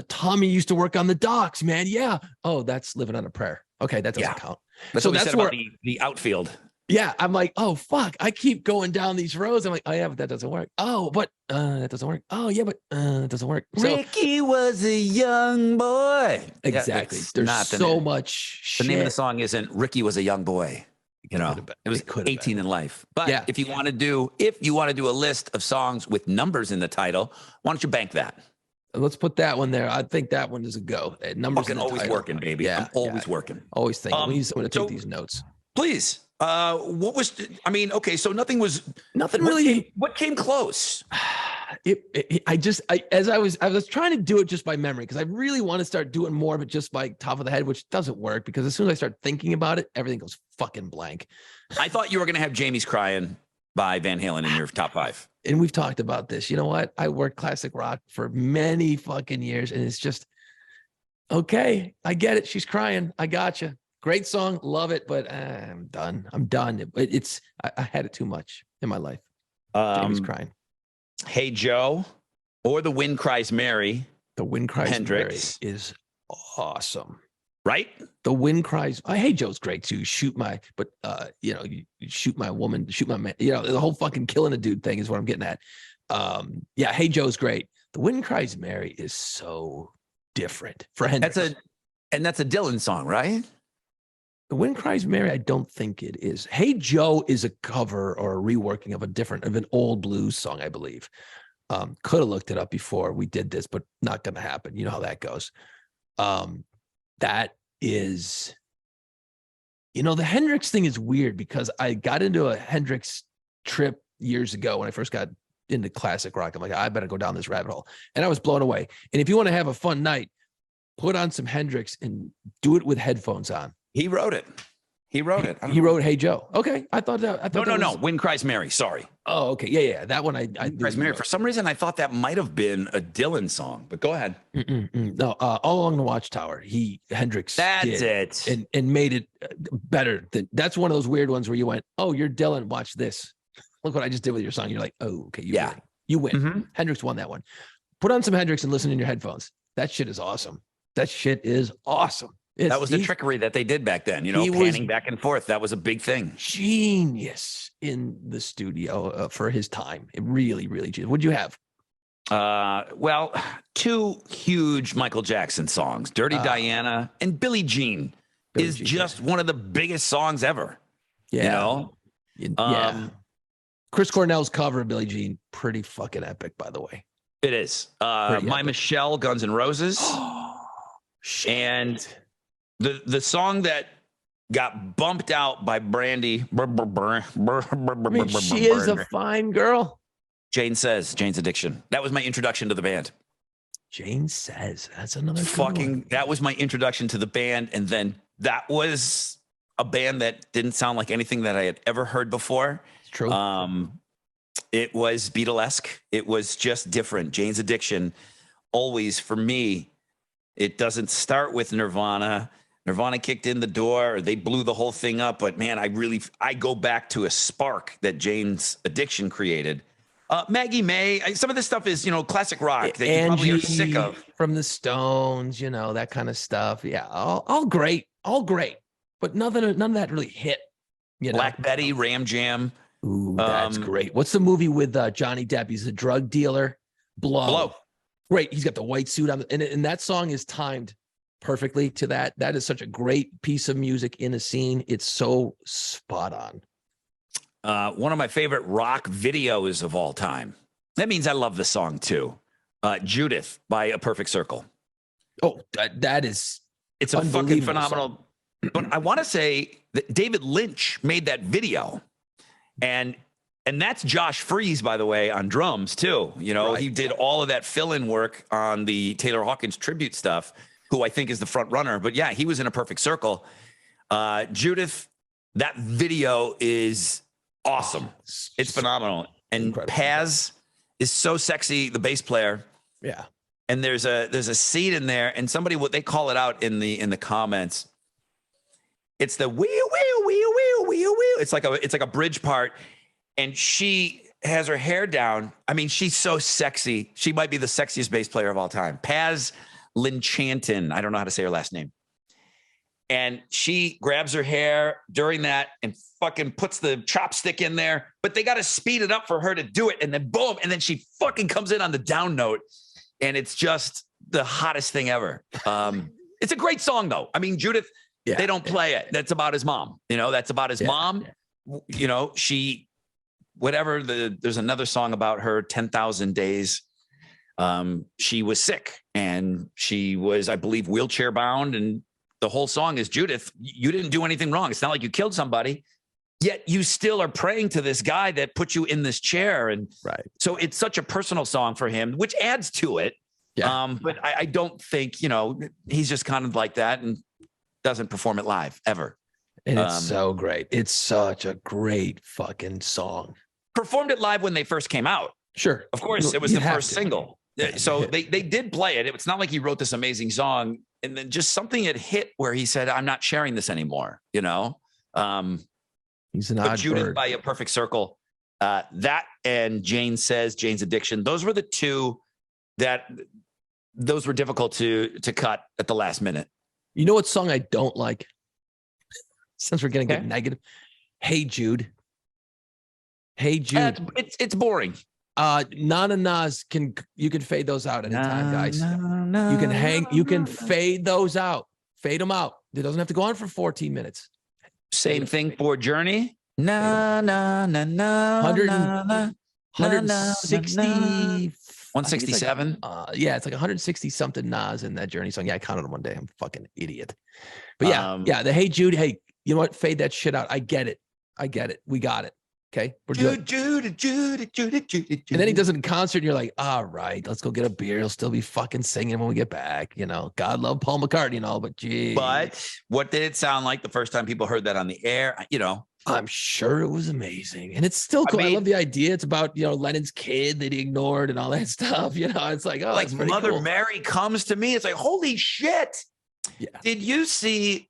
Tommy used to work on the docks, man. Yeah. Oh, that's Living on a Prayer. Okay, that doesn't count. That's what we said about the outfield. Yeah, I'm like, oh, fuck. I keep going down these roads. I'm like, oh, yeah, but that doesn't work. Oh, but that doesn't work. Oh, yeah, but that doesn't work. So, Ricky was a young boy. Exactly. There's not so much shit. The name of the song isn't Ricky was a young boy. It was 18 in life. But if you want to do a list of songs with numbers in the title, why don't you bank that? Let's put that one there. I think that one is a go. Numbers in the always title. Working, baby. Yeah, I'm always working. Always thinking. We need someone to take these notes. Please. So nothing really. What came close? I was trying to do it just by memory because I really want to start doing more of it just by top of the head, which doesn't work because as soon as I start thinking about it, everything goes fucking blank. I thought you were going to have Jamie's Crying by Van Halen in your top 5. And we've talked about this. You know what? I worked classic rock for many fucking years and it's just, okay, I get it. She's crying. I gotcha. Great song. Love it. But I'm done. I had it too much in my life. Jamie's Crying. Hey Joe, or The Wind Cries Mary. The Wind Cries Hendrix Mary is awesome, right? The Wind Cries. Hey Joe's great too. You shoot my woman, shoot my man. The whole fucking killing a dude thing is what I'm getting at. Hey Joe's great. The Wind Cries Mary is so different for Hendrix. That's a Dylan song, right? The Wind Cries Mary, I don't think it is. Hey Joe is a cover or a reworking of an old blues song, I believe. Could have looked it up before we did this, but not going to happen. You know how that goes. That is, the Hendrix thing is weird because I got into a Hendrix trip years ago when I first got into classic rock. I'm like, I better go down this rabbit hole. And I was blown away. And if you want to have a fun night, put on some Hendrix and do it with headphones on. He wrote it. He wrote it. He wrote "Hey Joe." Okay, I thought that. No. Wind Cries Mary. Sorry. Oh, okay. Yeah. That one I Wind Cries Mary. For some reason, I thought that might have been a Dylan song, but go ahead. No, All Along the Watchtower. Hendrix. That's did, it. and made it better. That's one of those weird ones where you went, "Oh, you're Dylan. Watch this. Look what I just did with your song." You're like, "Oh, okay, you win." Mm-hmm. Hendrix won that one. Put on some Hendrix and listen in your headphones. That shit is awesome. That was the trickery that they did back then, panning back and forth. That was a big thing. Genius in the studio for his time. It really, really genius. What'd you have? Well, two huge Michael Jackson songs, Dirty Diana and Billie Jean is just one of the biggest songs ever. Yeah. Chris Cornell's cover of Billie Jean, pretty fucking epic, by the way. It is. My Michelle, Guns N' Roses. And the song that got bumped out by Brandy. She is a fine girl. Jane Says, Jane's Addiction. That was my introduction to the band. Jane Says, that's another that was my introduction to the band. And then that was a band that didn't sound like anything that I had ever heard before. It's true. It was Beatlesque. It was just different. Jane's Addiction, always for me, it doesn't start with Nirvana. Nirvana kicked in the door, or they blew the whole thing up. But man, I go back to a spark that Jane's Addiction created. Maggie May, some of this stuff is, classic rock that you probably are sick of. From the Stones, that kind of stuff. Yeah, all great, but none of that really hit. Black Betty, Ram Jam. Ooh, that's great. What's the movie with Johnny Depp? He's a drug dealer. Blow. Great. He's got the white suit on, and that song is timed perfectly to that. That is such a great piece of music in a scene. It's so spot on. One of my favorite rock videos of all time. That means I love the song too. Judith by A Perfect Circle. Oh, that is. It's a fucking phenomenal. But I want to say that David Lynch made that video. And that's Josh Freese, by the way, on drums too. He did all of that fill-in work on the Taylor Hawkins tribute stuff, who I think is the front runner. But yeah, he was in A Perfect Circle. Judith, that video is awesome. It's phenomenal. And incredible. Paz is so sexy, the bass player. Yeah. And there's a scene in there, and what they call it out in the comments. It's the wheel. It's like a bridge part, and she has her hair down. I mean, she's so sexy. She might be the sexiest bass player of all time. Paz Linchanton. I don't know how to say her last name. And she grabs her hair during that and fucking puts the chopstick in there, but they got to speed it up for her to do it. And then boom. And then she fucking comes in on the down note, and it's just the hottest thing ever. It's a great song though. I mean, Judith, they don't play it. That's about his mom. That's about his mom. Yeah. She, whatever there's another song about her, 10,000 days. She was sick, and she was, I believe, wheelchair bound. And the whole song is, Judith, you didn't do anything wrong. It's not like you killed somebody, yet you still are praying to this guy that put you in this chair. And so it's such a personal song for him, which adds to it. Yeah. But I don't think, he's just kind of like that and doesn't perform it live ever. And it's so great. It's such a great fucking song. Performed it live when they first came out. Sure. Of course, it was the first single. So they did play it. It's not like he wrote this amazing song and then just something had hit where he said, I'm not sharing this anymore. He's an odd Judith bird. By A Perfect Circle. That and Jane Says, Jane's Addiction. Those were the two those were difficult to cut at the last minute. You know what song I don't like? Since we're getting negative. Hey Jude. Hey Jude. It's boring. Nana Nas you can fade those out anytime, guys. You can fade those out. Fade them out. It doesn't have to go on for 14 minutes. Same thing for Journey. Na na na na. 160. 167. It's like 160 something Nas in that Journey song. Yeah, I counted them one day. I'm a fucking idiot. But the Hey Jude, hey, you know what? Fade that shit out. I get it. We got it. Okay, we're good. And then he does it in concert, and you're like, all right, let's go get a beer. He'll still be fucking singing when we get back. You know, God love Paul McCartney and all, but gee. But what did it sound like the first time people heard that on the air? You know, I'm sure it was amazing. And it's still cool. I love the idea. It's about, you know, Lennon's kid that he ignored and all that stuff. You know, it's like, oh, like Mother cool. Mary Comes to Me. It's like, holy shit. Yeah. Did you see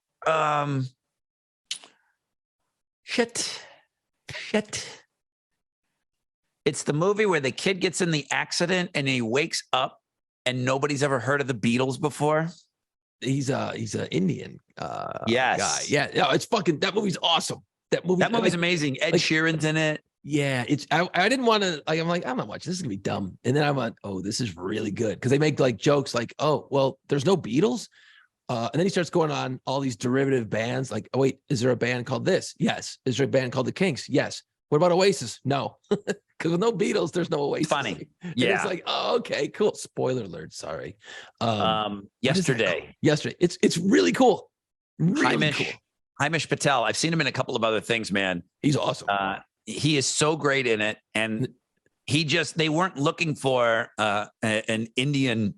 shit? It's the movie where the kid gets in the accident and he wakes up and nobody's ever heard of the Beatles before. He's an Indian yes. guy. Yeah. No, it's fucking, that movie's awesome. That movie's amazing. Ed Sheeran's in it. Yeah. I didn't want to, like, I'm like, I'm not watching. This is gonna be dumb. And then I went, oh, this is really good. Cause they make like jokes like, oh, well, there's no Beatles. And then he starts going on all these derivative bands. Like, oh, wait, is there a band called this? Yes. Is there a band called the Kinks? Yes. What about Oasis? No. Because with no Beatles, there's no Oasis. Funny. And yeah. it's like, oh, okay, cool. Spoiler alert. Sorry. Yesterday. It's really cool. Really cool. Hamish Patel. I've seen him in a couple of other things, man. He's awesome. He is so great in it. And they weren't looking for an Indian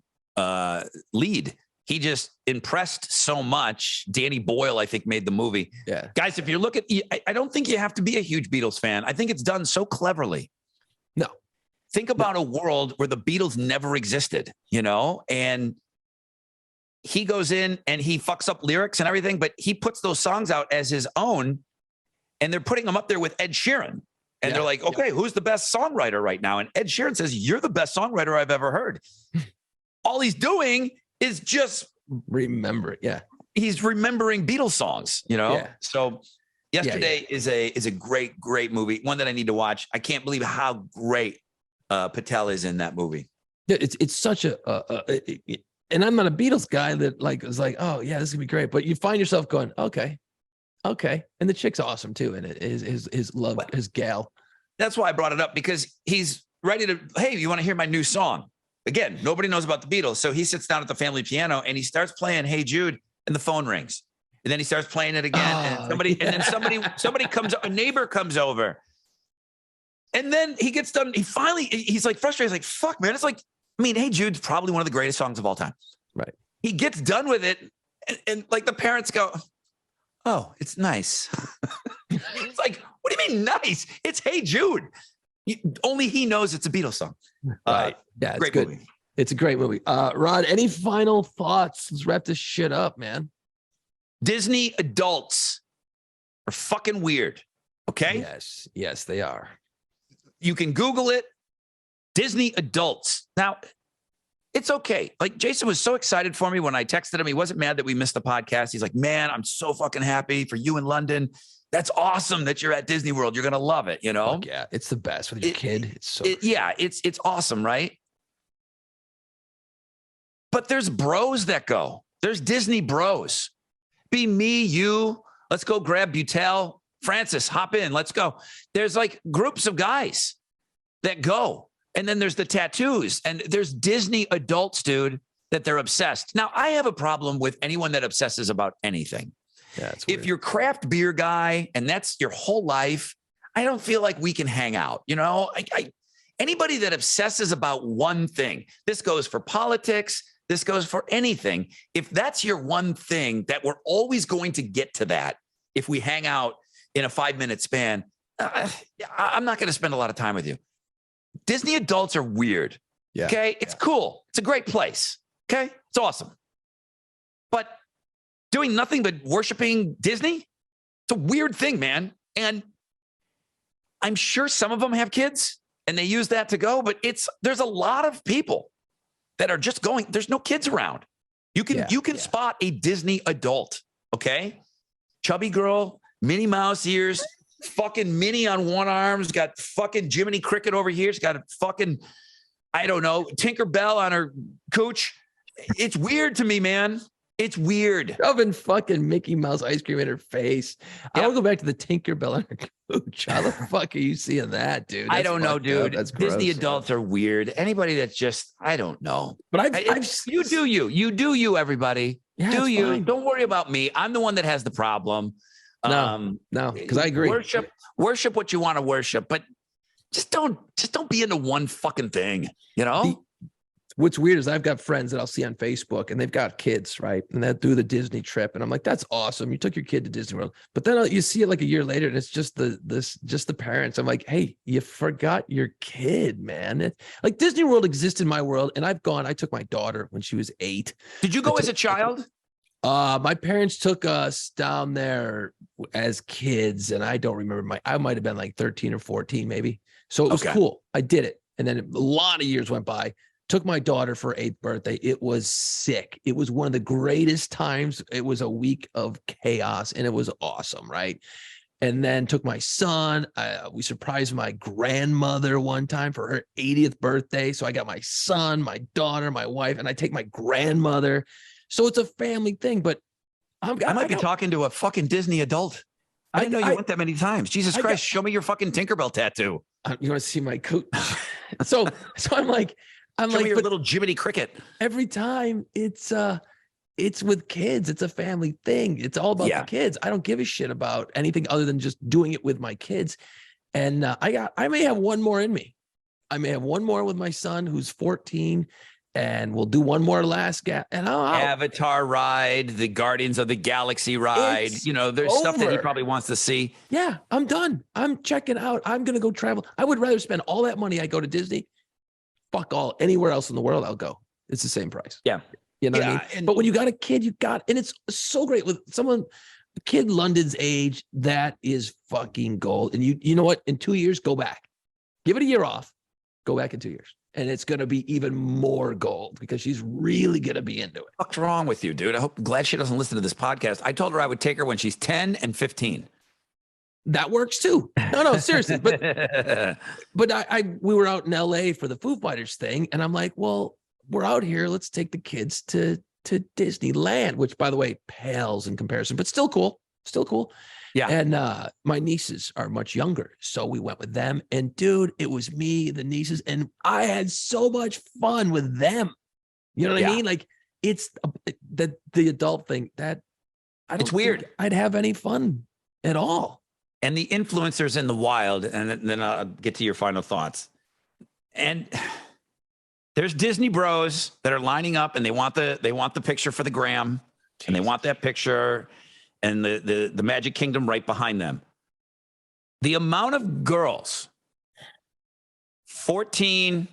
lead. He just impressed so much. Danny Boyle, I think, made the movie. Yeah. Guys, if you look at, I don't think you have to be a huge Beatles fan. I think it's done so cleverly. No. Think about a world where the Beatles never existed, you know, and he goes in and he fucks up lyrics and everything, but he puts those songs out as his own and they're putting them up there with Ed Sheeran. And they're like, okay, who's the best songwriter right now? And Ed Sheeran says, you're the best songwriter I've ever heard. All he's doing is just remember it. Yeah. He's remembering Beatles songs, you know? Yeah. So Yesterday is a great, great movie. One that I need to watch. I can't believe how great Patel is in that movie. Yeah, it's such a and I'm not a Beatles guy that like was like, oh yeah, this is gonna be great. But you find yourself going, okay. And the chick's awesome too. And his love, his gal. That's why I brought it up, because he's ready to, hey, you want to hear my new song? Again, nobody knows about the Beatles. So he sits down at the family piano and he starts playing Hey Jude, and the phone rings. And then he starts playing it again. And then somebody comes up, a neighbor comes over. And then he gets done. He's like frustrated. He's like, fuck, man. It's like, I mean, Hey Jude's probably one of the greatest songs of all time. Right. He gets done with it. And like the parents go, oh, it's nice. It's like, what do you mean nice? It's Hey Jude. Only he knows it's a Beatles song. Right. Yeah, it's great good. movie. It's a great movie. Rod, any final thoughts? Let's wrap this shit up, man. Disney adults are fucking weird. Okay? Yes, they are. You can Google it. Disney adults. Now, it's okay. Like, Jason was so excited for me when I texted him. He wasn't mad that we missed the podcast. He's like, man, I'm so fucking happy for you in London. That's awesome that you're at Disney World. You're going to love it, you know? Fuck yeah, it's the best with your kid. It's so it's awesome, right? But there's bros that go. There's Disney bros. Be me, you. Let's go grab Butel. Francis, hop in. Let's go. There's like groups of guys that go. And then there's the tattoos. And there's Disney adults, dude, that they're obsessed. Now, I have a problem with anyone that obsesses about anything. Yeah, if you're craft beer guy and that's your whole life, I don't feel like we can hang out. You know, anybody that obsesses about one thing, this goes for politics, this goes for anything. If that's your one thing, that we're always going to get to that if we hang out in a 5-minute span, I'm not going to spend a lot of time with you. Disney adults are weird. Yeah. Okay. It's cool. It's a great place. Okay. It's awesome. But doing nothing but worshiping Disney, it's a weird thing, man. And I'm sure some of them have kids and they use that to go, but there's a lot of people that are just going, there's no kids around. You can spot a Disney adult. Okay. Chubby girl, Minnie Mouse ears, fucking Minnie on one arm. She's got fucking Jiminy Cricket over here. She's got a fucking, I don't know, Tinker Bell on her cooch. It's weird to me, man. It's weird. Shoving fucking Mickey Mouse ice cream in her face. Yep. I want to go back to the Tinker Bell on her cooch. How the fuck are you seeing that, dude? I don't know, dude. That's gross. Disney adults are weird. Anybody that's just, I don't know. But you do you, everybody. Yeah, do you? fine. Don't worry about me. I'm the one that has the problem. No, because I agree. Worship what you want to worship, but just don't be into one fucking thing, you know? What's weird is I've got friends that I'll see on Facebook and they've got kids, right? And they'll do the Disney trip. And I'm like, that's awesome. You took your kid to Disney World. But then you see it like a year later and it's just the parents. I'm like, hey, you forgot your kid, man. Like Disney World exists in my world. And I've gone, I took my daughter when she was 8. Did you go as a child? My parents took us down there as kids. And I don't remember I might have been like 13 or 14 maybe. So it was cool. I did it. And then a lot of years went by. Took my daughter for her 8th birthday. It was sick. It was one of the greatest times. It was a week of chaos and it was awesome, right? And then took my son. We surprised my grandmother one time for her 80th birthday. So I got my son, my daughter, my wife, and I take my grandmother. So it's a family thing, but I might be talking to a fucking Disney adult. I didn't know you went that many times. Jesus Christ, show me your fucking Tinkerbell tattoo. You want to see my coat? so I'm like, Show me your little Jiminy Cricket. Every time it's with kids. It's a family thing. It's all about the kids. I don't give a shit about anything other than just doing it with my kids. And I may have one more in me. I may have one more with my son who's 14, and we'll do one more last gap. And Avatar ride, the Guardians of the Galaxy ride. There's stuff that he probably wants to see. Yeah, I'm done. I'm checking out. I'm gonna go travel. I would rather spend all that money. I go to Disney. Fuck all. Anywhere else in the world, I'll go. It's the same price. Yeah. You know what I mean? But when you got a kid, and it's so great with a kid London's age, that is fucking gold. And you know what? In 2 years, go back. Give it a year off. Go back in 2 years. And it's going to be even more gold because she's really going to be into it. What's wrong with you, dude? Glad she doesn't listen to this podcast. I told her I would take her when she's 10 and 15. That works too. No, seriously. But we were out in LA for the Foo Fighters thing. And I'm like, well, we're out here. Let's take the kids to Disneyland, which by the way, pales in comparison, but still cool. Still cool. Yeah. And my nieces are much younger. So we went with them. And dude, it was me, the nieces, and I had so much fun with them. You know what I mean? Like it's the adult thing that it's weird. I'd have any fun at all. And the influencers in the wild, and then I'll get to your final thoughts. And there's Disney bros that are lining up, and they want the picture for the gram, and they want that picture, and the Magic Kingdom right behind them. The amount of girls, 14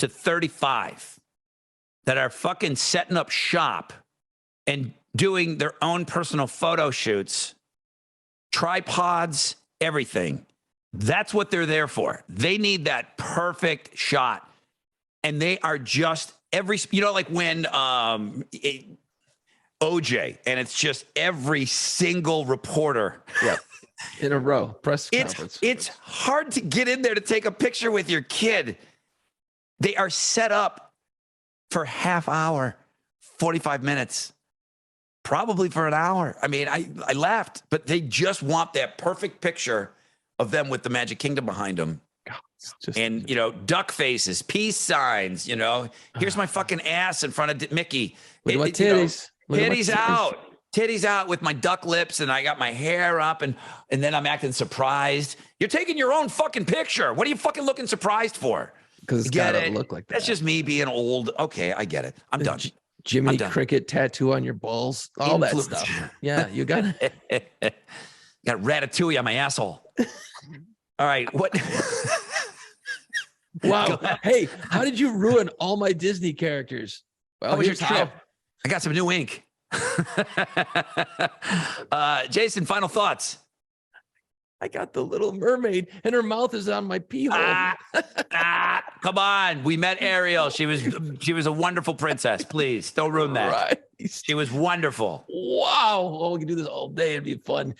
to 35, that are fucking setting up shop and doing their own personal photo shoots. Tripods, everything. That's what they're there for. They need that perfect shot. And they are just like when OJ, and it's just every single reporter. Yeah. In a row, press conference. It's hard to get in there to take a picture with your kid. They are set up for half hour, 45 minutes. Probably for an hour. I mean, I laughed, but they just want that perfect picture of them with the Magic Kingdom behind them. And, duck faces, peace signs, here's my fucking ass in front of Mickey. Look at my titties. Titties out with my duck lips, and I got my hair up, and then I'm acting surprised. You're taking your own fucking picture. What are you fucking looking surprised for? Because it's got to look like that. That's just me being old. Okay, I get it. I'm done. Jiminy Cricket tattoo on your balls, all that stuff. Yeah, you got it. Got Ratatouille on my asshole. All right, what? Wow. Hey, how did you ruin all my Disney characters? Well, how was your trip? I got some new ink. Jason, final thoughts. I got the Little Mermaid, and her mouth is on my pee hole. Come on. We met Ariel. She was a wonderful princess. Please don't ruin that. Right. She was wonderful. Wow. Oh, we can do this all day. It'd be fun.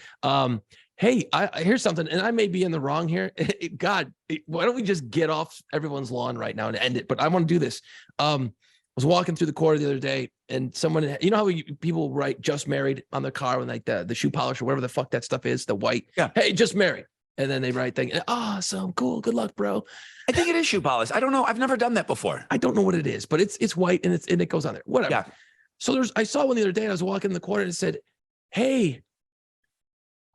Hey, here's something, and I may be in the wrong here. God, why don't we just get off everyone's lawn right now and end it? But I want to do this. I was walking through the corridor the other day, and someone, you know how people write "just married" on their car when like the shoe polish or whatever the fuck that stuff is, the white. Yeah. Hey, just married, and then they write thing. Awesome, cool, good luck, bro. I think it is shoe polish. I don't know. I've never done that before. I don't know what it is, but it's white and it goes on there. Whatever. Yeah. So I saw one the other day, and I was walking in the corner, and it said, "Hey,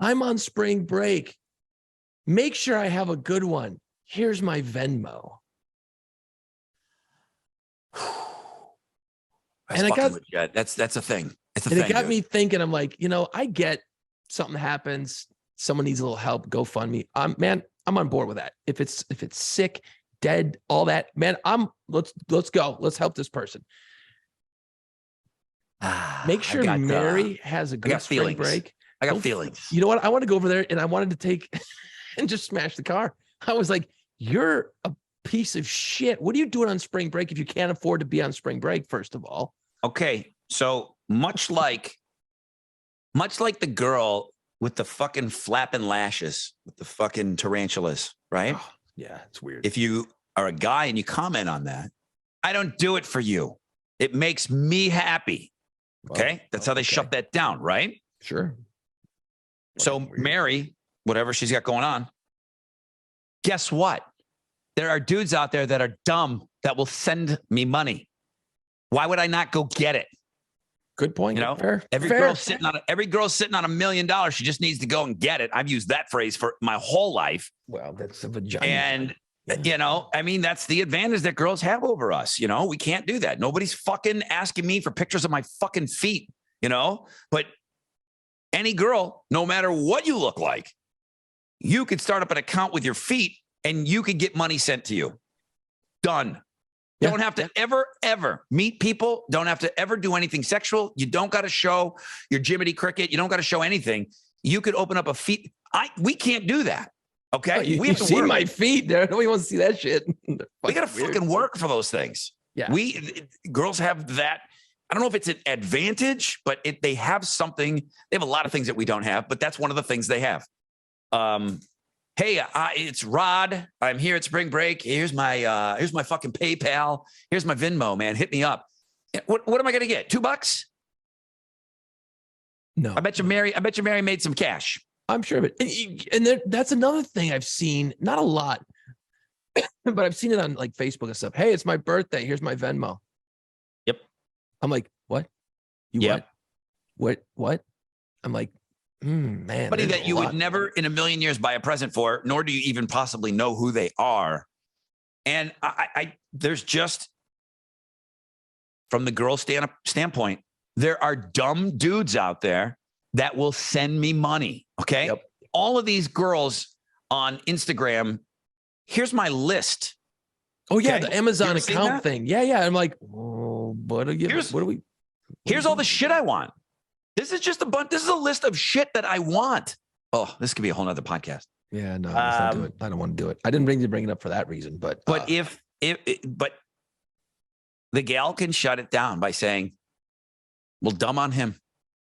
I'm on spring break. Make sure I have a good one. Here's my Venmo. That's fucking legit. That's a thing. It's a thing. And it got dude. me thinking. I'm like, I get something happens. Someone needs a little help. GoFundMe. Man, I'm on board with that. If it's sick, dead, all that, man, let's go. Let's help this person. Make sure Mary has a good spring break. I got feelings. You know what? I want to go over there and I wanted to take and just smash the car. I was like, you're a piece of shit. What are you doing on spring break if you can't afford to be on spring break, first of all? Okay. So much like the girl with the fucking flapping lashes, with the fucking tarantulas, right? Oh, yeah, it's weird. If you are a guy and you comment on that, I don't do it for you. It makes me happy. Okay. That's how they shut that down, right? Sure. So Mary, whatever she's got going on, guess what? There are dudes out there that are dumb that will send me money. Why would I not go get it? Good point. Fair. Every girl's sitting on $1 million. She just needs to go and get it. I've used that phrase for my whole life. Well, that's a vagina. And that's the advantage that girls have over us. We can't do that. Nobody's fucking asking me for pictures of my fucking feet, but any girl, no matter what you look like, you could start up an account with your feet and you could get money sent to you. Done. Yeah. Don't have to ever meet people. Don't have to ever do anything sexual. You don't got to show your Jiminy Cricket. You don't got to show anything. You could open up a feet. We can't do that. Okay. Oh, you have to see my feet there. Nobody wants to see that shit. We got to fucking work for those things. Yeah. Girls have that. I don't know if it's an advantage, but they have something. They have a lot of things that we don't have, but that's one of the things they have. Hey, it's Rod. I'm here at spring break. Here's my fucking PayPal. Here's my Venmo, man. Hit me up. What am I going to get? $2? No. I bet you Mary made some cash. I'm sure of it. And that's another thing I've seen, not a lot, but I've seen it on like Facebook and stuff. Hey, it's my birthday. Here's my Venmo. Yep. I'm like, what? What? I'm like, man. Somebody that you would never in a million years buy a present for, nor do you even possibly know who they are. And there's just, from the girl standpoint, there are dumb dudes out there that will send me money. Okay. Yep. All of these girls on Instagram, here's my list. Oh yeah. Okay? The Amazon account thing. Yeah. I'm like, here's all the shit I want. This is just this is a list of shit that I want. Oh, this could be a whole nother podcast. Yeah, no, let's not do it. I don't want to do it. I didn't bring it up for that reason, but if the gal can shut it down by saying, well, dumb on him.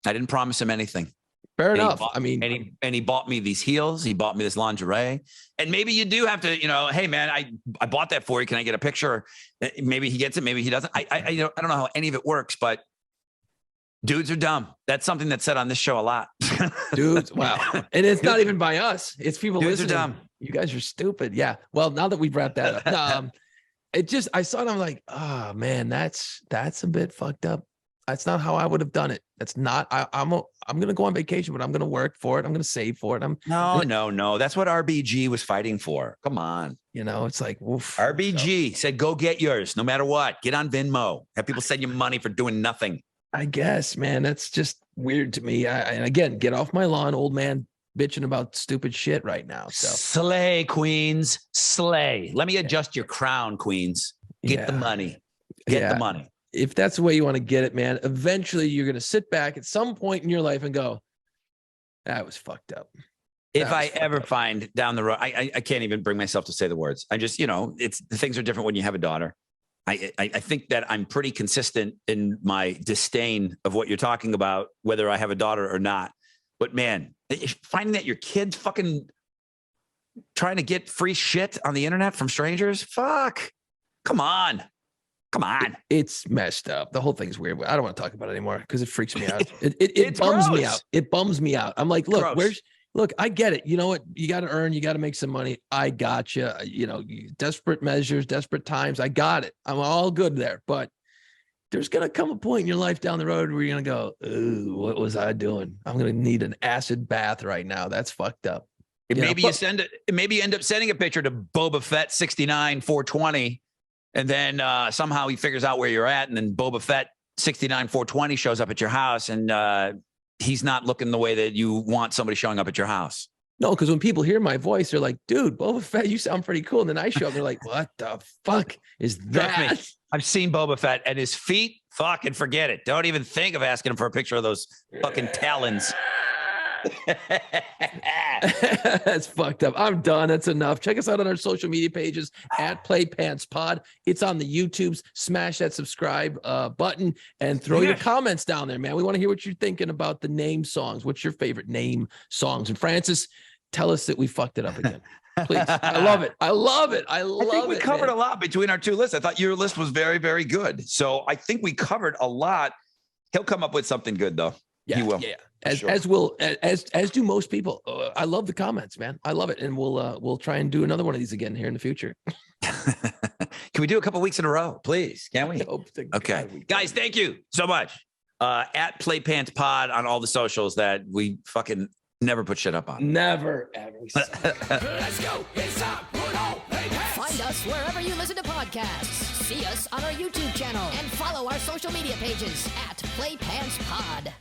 I didn't promise him anything. Fair enough. He bought me these heels. He bought me this lingerie. And maybe you do have to, hey man, I bought that for you. Can I get a picture? Maybe he gets it. Maybe he doesn't. I don't know how any of it works, but dudes are dumb. That's something that's said on this show a lot. Dudes, wow. And it's not even by us. It's people dudes listening. Are dumb. You guys are stupid. Yeah. Well, now that we've wrapped that up, I saw it. I'm like, oh man, that's a bit fucked up. That's not how I would have done it. That's not, I'm going to go on vacation, but I'm going to work for it. I'm going to save for it. No. That's what RBG was fighting for. Come on. It's like, oof. RBG said, go get yours no matter what. Get on Venmo. Have people send you money for doing nothing. I guess, man, that's just weird to me. And again, get off my lawn, old man, bitching about stupid shit right now. So slay, queens, slay. Let me adjust your crown, queens. Get the money. Get the money. If that's the way you want to get it, man, eventually you're going to sit back at some point in your life and go, that was fucked up. If I ever find down the road, I can't even bring myself to say the words. I just, things are different when you have a daughter. I think that I'm pretty consistent in my disdain of what you're talking about, whether I have a daughter or not. But man, finding that your kid's fucking trying to get free shit on the internet from strangers, fuck. Come on. It's messed up. The whole thing's weird. I don't want to talk about it anymore because it freaks me out. It bums me out. It bums me out. I'm like, look, I get it. You know what? You got to earn. You got to make some money. I got you. Desperate measures, desperate times. I got it. I'm all good there. But there's going to come a point in your life down the road where you're going to go, ooh, what was I doing? I'm going to need an acid bath right now. That's fucked up. Maybe you end up sending a picture to Boba Fett 69 420, and then somehow he figures out where you're at, and then Boba Fett 69 420 shows up at your house, and he's not looking the way that you want somebody showing up at your house. No, because when people hear my voice, they're like, dude, Boba Fett, you sound pretty cool. And then I show up, they're like, what the fuck is that? I've seen Boba Fett, and his feet, fucking forget it. Don't even think of asking him for a picture of those fucking talons. That's fucked up. I'm done. That's enough. Check us out on our social media pages at PlayPantsPod. It's on the YouTubes. Smash that subscribe button and throw your comments down there, man. We want to hear what you're thinking about the name songs. What's your favorite name songs? And Francis, tell us that we fucked it up again. Please. I love it. I love it. I think we covered a lot between our two lists. I thought your list was very, very good. So I think we covered a lot. He'll come up with something good, though. Yeah, he will. Yeah. As do most people. I love the comments, man. I love it, and we'll try and do another one of these again here in the future. Can we do a couple weeks in a row, please? Can we? Okay, guys, thank you so much. At PlayPantsPod on all the socials that we fucking never put shit up on. Never ever. Let's go. It's a Bruno Play Pants. Find us wherever you listen to podcasts. See us on our YouTube channel and follow our social media pages at PlayPantsPod.